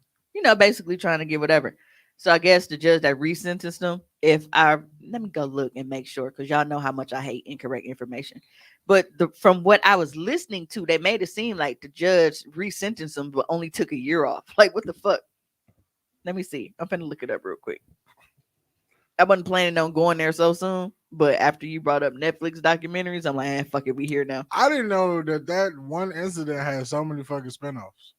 basically trying to get whatever. So I guess the judge that resentenced him, let me go look and make sure, because y'all know how much I hate incorrect information. But from what I was listening to, they made it seem like the judge resentenced him, but only took a year off. Like, what the fuck? Let me see. I'm finna look it up real quick. I wasn't planning on going there so soon, but after you brought up Netflix documentaries, I'm like, fuck it, we here now. I didn't know that one incident had so many fucking spinoffs.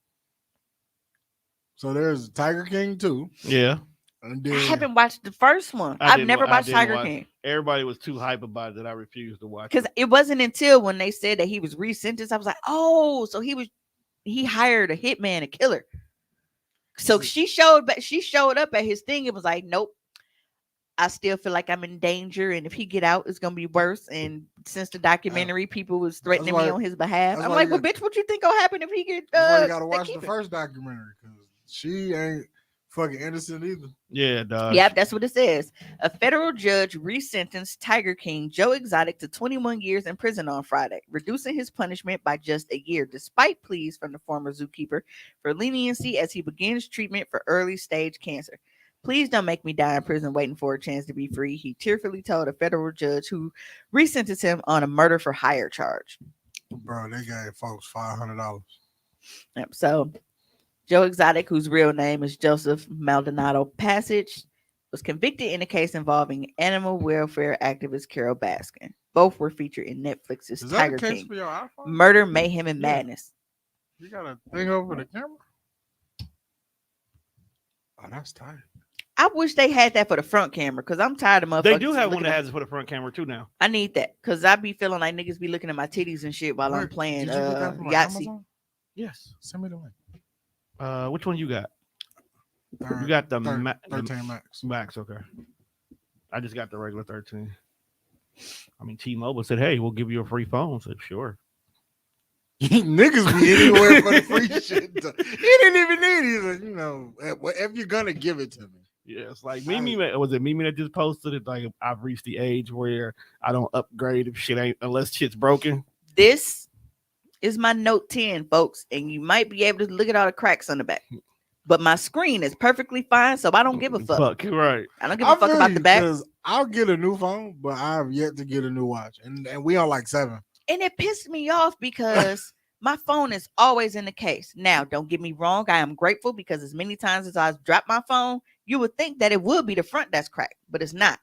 So there's Tiger King 2. Yeah. And then, I haven't watched the first one. I I've didn't never wa- I watched didn't Tiger watch- King. Everybody was too hype about it that I refused to watch. Because it wasn't until when they said that he was resentenced, I was like, oh, so he hired a hitman, a killer. So she showed up at his thing. It was like, nope. I still feel like I'm in danger, and if he get out, it's gonna be worse. And since the documentary, people was threatening me on his behalf. I'm like, well, bitch, what you think gonna happen if he get? that's why you gotta they watch keep the him? first documentary, because she ain't fucking innocent either. Yeah, dog. Yep, that's what it says. A federal judge resentenced Tiger King Joe Exotic to 21 years in prison on Friday, reducing his punishment by just a year, despite pleas from the former zookeeper for leniency as he begins treatment for early stage cancer. Please don't make me die in prison waiting for a chance to be free, he tearfully told a federal judge who resentenced him on a murder for hire charge. Bro, they gave folks $500. Yep, so Joe Exotic, whose real name is Joseph Maldonado Passage, was convicted in a case involving animal welfare activist Carol Baskin. Both were featured in Netflix's Is that Tiger the case King: for your iPhone? Murder, Mayhem, and Yeah. Madness. You got a thing over the camera? Oh, that's tight. I wish they had that for the front camera because I'm tired of motherfuckers. They do have one looking that at- has it for the front camera too now. I need that because I be feeling like niggas be looking at my titties and shit while I'm Where- playing Did you get that from like, Yahtzee. Amazon? Yes. Send me the link. Which one you got? Third- You got the, third- the 13 Max. Max. Okay. I just got the regular 13. I mean, T-Mobile said, "Hey, we'll give you a free phone." I said, "Sure." Niggas be anywhere for the free shit. He didn't even need it. He's like, you know, if you're gonna give it to me. Yeah, it's like Mimi. Was it Mimi that just posted it? Like, I've reached the age where I don't upgrade if shit ain't unless shit's broken. This is my Note 10, folks, and you might be able to look at all the cracks on the back. But my screen is perfectly fine, so I don't give a fuck. Fuck, right? I don't give a fuck about the back. Because I'll get a new phone, but I have yet to get a new watch, and we on like 7. And it pissed me off because my phone is always in the case. Now, don't get me wrong. I am grateful because as many times as I've dropped my phone, you would think that it would be the front that's cracked, but it's not.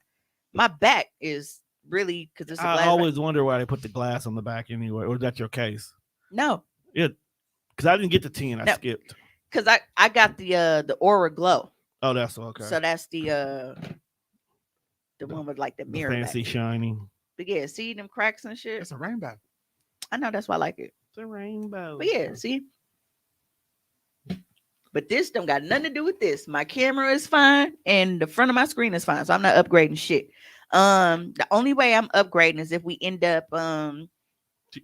My back is really because it's a glass. I always wonder why they put the glass on the back anyway. Or is that your case? No, Because I didn't get the 10. I No. skipped. because I got the Aura Glow. Oh, that's okay. So that's the one with like the The mirror. fancy Back. shiny. But yeah, see them cracks and shit. It's a rainbow. I know that's why I like it. It's a rainbow. But yeah, see. But this don't got nothing to do with this. My camera is fine and the front of my screen is fine. So I'm not upgrading shit. The only way I'm upgrading is if we end up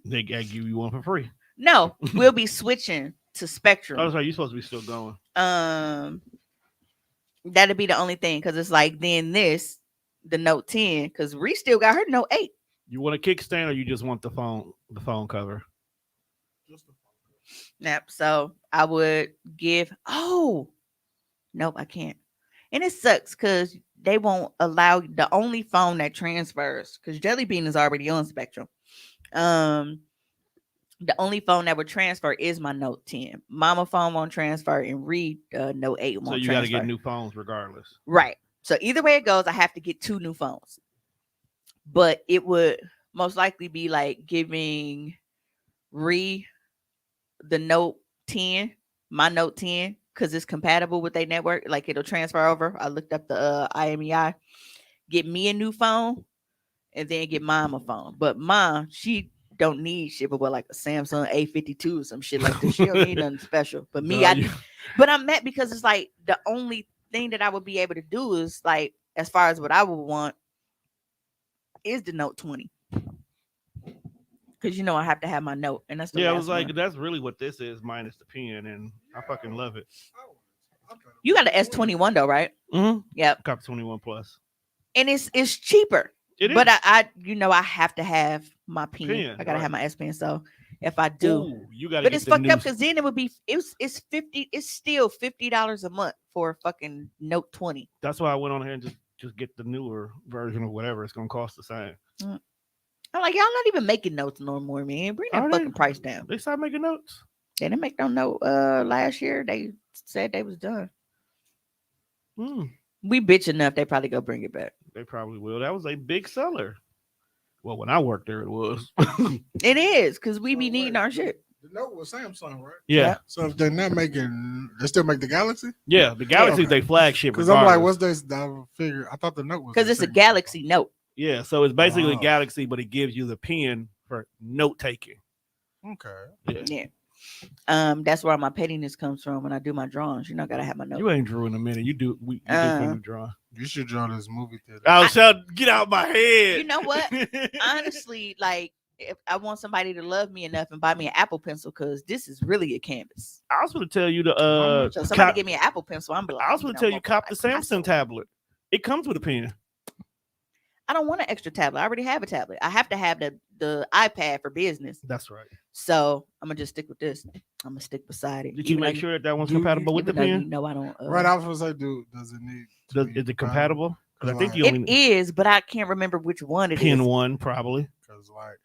They gotta give you one for free. no, we'll be switching to Spectrum. Oh, that's right. You're supposed to be still going. That'll be the only thing because it's like then the Note 10, because Ree still got her Note 8. You want a kickstand or you just want the phone cover? Yep. So I would give. Oh, nope, I can't. And it sucks because they won't allow the only phone that transfers because Jelly Bean is already on Spectrum. The only phone that would transfer is my Note 10. Mama phone won't transfer, and Reed Note 8 won't So you transfer. got to get new phones regardless. Right. So either way it goes, I have to get 2 new phones. But it would most likely be like giving Ree the Note 10, my Note 10, because it's compatible with their network. Like it'll transfer over. I looked up the IMEI. Get me a new phone and then get mom a phone. But mom, she don't need shit but like a Samsung A52 or some shit like that. She don't need nothing special. But me, but I'm mad because it's like the only thing that I would be able to do is like as far as what I would want is the Note 20. Because you know I have to have my Note, and that's the I last was like, one. that's really what this is minus the pen, and I fucking love it. You got an S21 though, right? Mm-hmm. Yep. Cop 21 plus. And it's cheaper. It is. But I I have to have my pen. Pen, I gotta right. have my S Pen. So if I do, Ooh, you got to but get it's the fucked new. up because then it would be it's $50. It's still $50 a month for a fucking Note 20. That's why I went on here and just get the newer version of whatever. It's gonna cost the same. I'm like, y'all not even making notes no more, man. Bring that Are they? fucking price down. They started making notes. They didn't make no note last year. They said they was done. We bitch enough, they probably go bring it back. They probably will. That was a big seller. Well, when I worked there, it was. It is because we be Oh, needing wait. our shit. The Note was Samsung, right? Yeah. So if they're not making, they still make the Galaxy? Yeah, the Galaxy is Okay. their flagship. Because I'm like, regardless. what's this? I figure I thought the Note was Because the it's a same. Galaxy Note. Yeah, so it's basically Wow. Galaxy, but it gives you the pen for note taking. Okay. Yeah. Yeah. That's where my pettiness comes from when I do my drawings. You know, I gotta have my note. You ain't drew in a minute. You do. You do when you draw. You should draw this movie theater. Oh, shut! Get out my head. You know what? Honestly, like if I want somebody to love me enough and buy me an Apple Pencil, because this is really a canvas. I was going to tell you the How much? So somebody give me an Apple Pencil, I'm be like, I was going to tell you cop the Samsung Picasso. tablet. It comes with a pen. I don't want an extra tablet. I already have a tablet. I have to have the iPad for business. That's right. So I'm gonna just stick with this. I'm gonna stick beside it. Did you make sure that that one's do you- compatible with the even though you pen? know I don't. Right, I was gonna say, dude, does it need? Is it compatible? Because I think you It only is, but I can't remember which one it pin is. one probably. Because like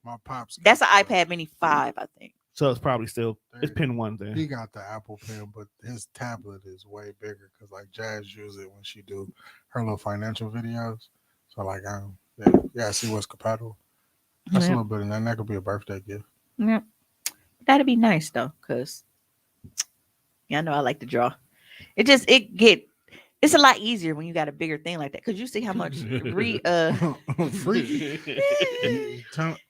my pops, That's an got the- iPad Mini 5, I think. So it's probably still it's There- pin one He then. got the Apple Pen, but his tablet is way bigger because like Jazz use it when she do her little financial videos. So like, yeah, see what's compatible. That's a Yeah. little bit, and then that could be a birthday gift. Yeah. That'd be nice though, cause yeah, I know I like to draw. It's a lot easier when you got a bigger thing like that. Cause you see how much Freaky.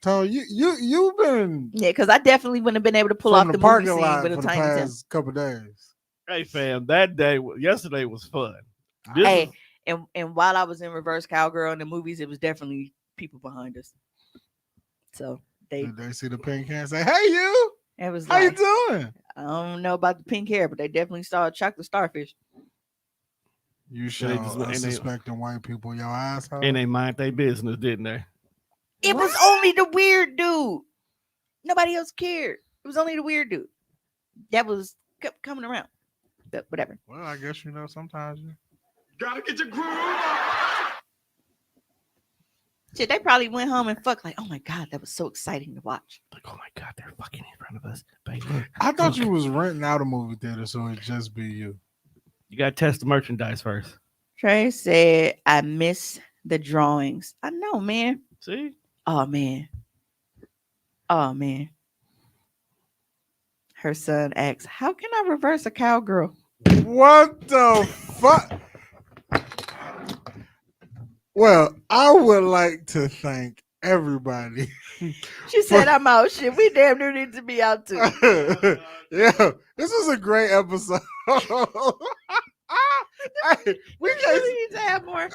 Tone, you've been yeah, cause I definitely wouldn't have been able to pull from off the the movie parking scene lot with for a the tiny Tim. past couple days. Hey fam, yesterday was fun. This Hey, is, and while I was in reverse cowgirl in the movies, it was definitely people behind us. So Did they see the pink can and say, "Hey, you? it was How you like, doing?" I don't know about the pink hair, but they definitely saw a chocolate starfish. You they show just- and they- unsuspecting white people your asshole. and they mind their business, didn't they? It was only the weird dude. Nobody else cared. It was only the weird dude that was kept coming around. But whatever. Well, I guess sometimes you. Gotta get your groove on. Shit, they probably went home and fucked. Like, oh my god, that was so exciting to watch. Like, oh my god, they're fucking in front of us, baby. I thought you was renting out a movie theater, so it just be you. You gotta test the merchandise first. Trey said, "I miss the drawings." I know, man. See, Oh man. Oh man. Her son asks, "How can I reverse a cowgirl?" What the fuck? Well, I would like to thank everybody. She said, "I'm out." Shit, we damn near need to be out too. Yeah, this was a great episode. Hey, We really need to have more.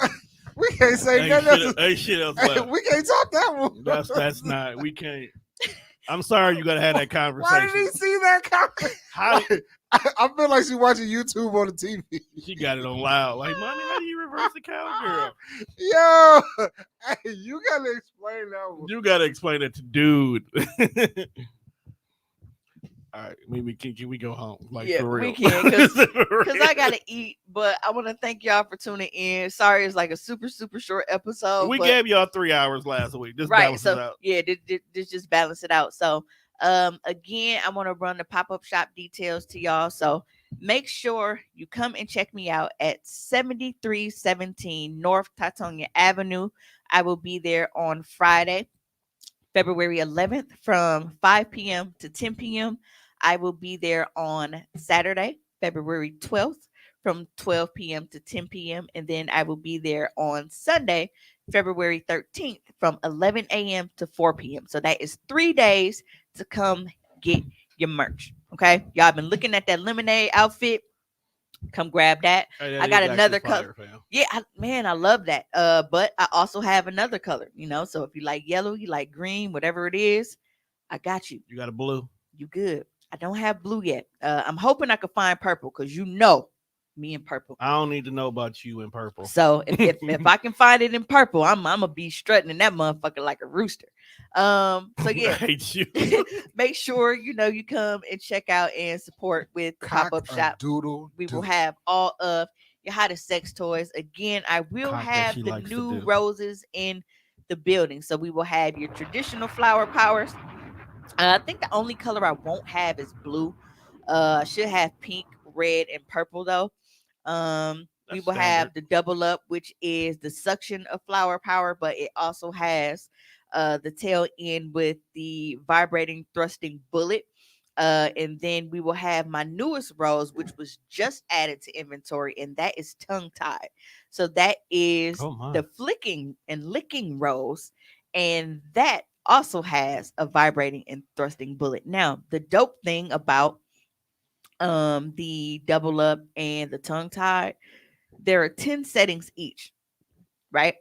we can't say nothing else. Hey, shit else left. We can't talk that one. That's not. We can't. I'm sorry, you gotta have that Why did he conversation. see that comment? How I feel like she's watching YouTube on the TV. she got it on loud? Like, mommy, how do you reverse the cowgirl? Yo, hey, you gotta explain that one. You gotta explain it to dude. All right, can we go home? Like Yeah, for real? we can, 'cause- For Because real. I gotta eat, but I want to thank y'all for tuning in. Sorry, it's like a super short episode. we but- gave y'all 3 hours last week. This right. balances So out. yeah, this just balance it out. So again, I want to run the pop-up shop details to y'all. So make sure you come and check me out at 7317 North Tatonia Avenue. I will be there on Friday, February 11th from 5 p.m. to 10 p.m. I will be there on Saturday, February 12th from 12 p.m. to 10 p.m. And then I will be there on Sunday, February 13th from 11 a.m. to 4 p.m. So that is 3 days to come get your merch. Okay. Y'all been looking at that lemonade outfit. Come grab that. Hey, that I got is another actually color. fire, fam. Yeah, man, I love that. But I also have another color, So if you like yellow, you like green, whatever it is, I got you. You got a blue. You good. I don't have blue yet. I'm hoping I can find purple because me and purple. I don't need to know about you in purple. So if I can find it in purple, I'm gonna be strutting in that motherfucker like a rooster. So I yeah, hate you. make sure you come and check out and support with the pop-up shop. Doodle. We will have all of your hottest sex toys. Again, I will Cock that have she the likes to new do. roses in the building. So we will have your traditional flower powers. I think the only color I won't have is blue. I should have pink, red, and purple though. We That's will have standard. the double up, which is the suction of flower power, but it also has the tail end with the vibrating thrusting bullet. And then we will have my newest rose, which was just added to inventory, and that is tongue tied. So that is Oh, my. the flicking and licking rose, and that also has a vibrating and thrusting bullet. Now, the dope thing about the double up and the tongue tied, there are 10 settings each, right?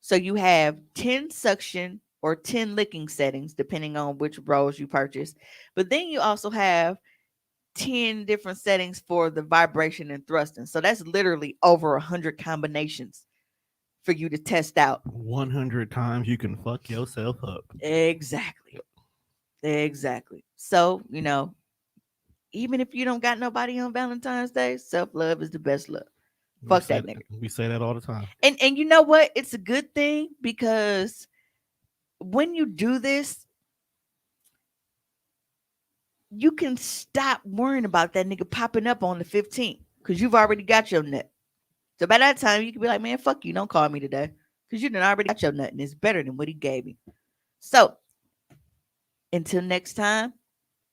So you have 10 suction, or 10 licking settings, depending on which rose you purchase. But then you also have 10 different settings for the vibration and thrusting. So that's literally over 100 combinations for you to test out. 100 times you can fuck yourself up. Exactly. Exactly. So, even if you don't got nobody on Valentine's Day, self love is the best love. We Fuck say that nigga. we say that all the time. And you know what? It's a good thing because when you do this, you can stop worrying about that nigga popping up on the 15th because you've already got your nut. So by that time, you can be like, man, fuck you. Don't call me today because you done already got your nut and it's better than what he gave me. So until next time,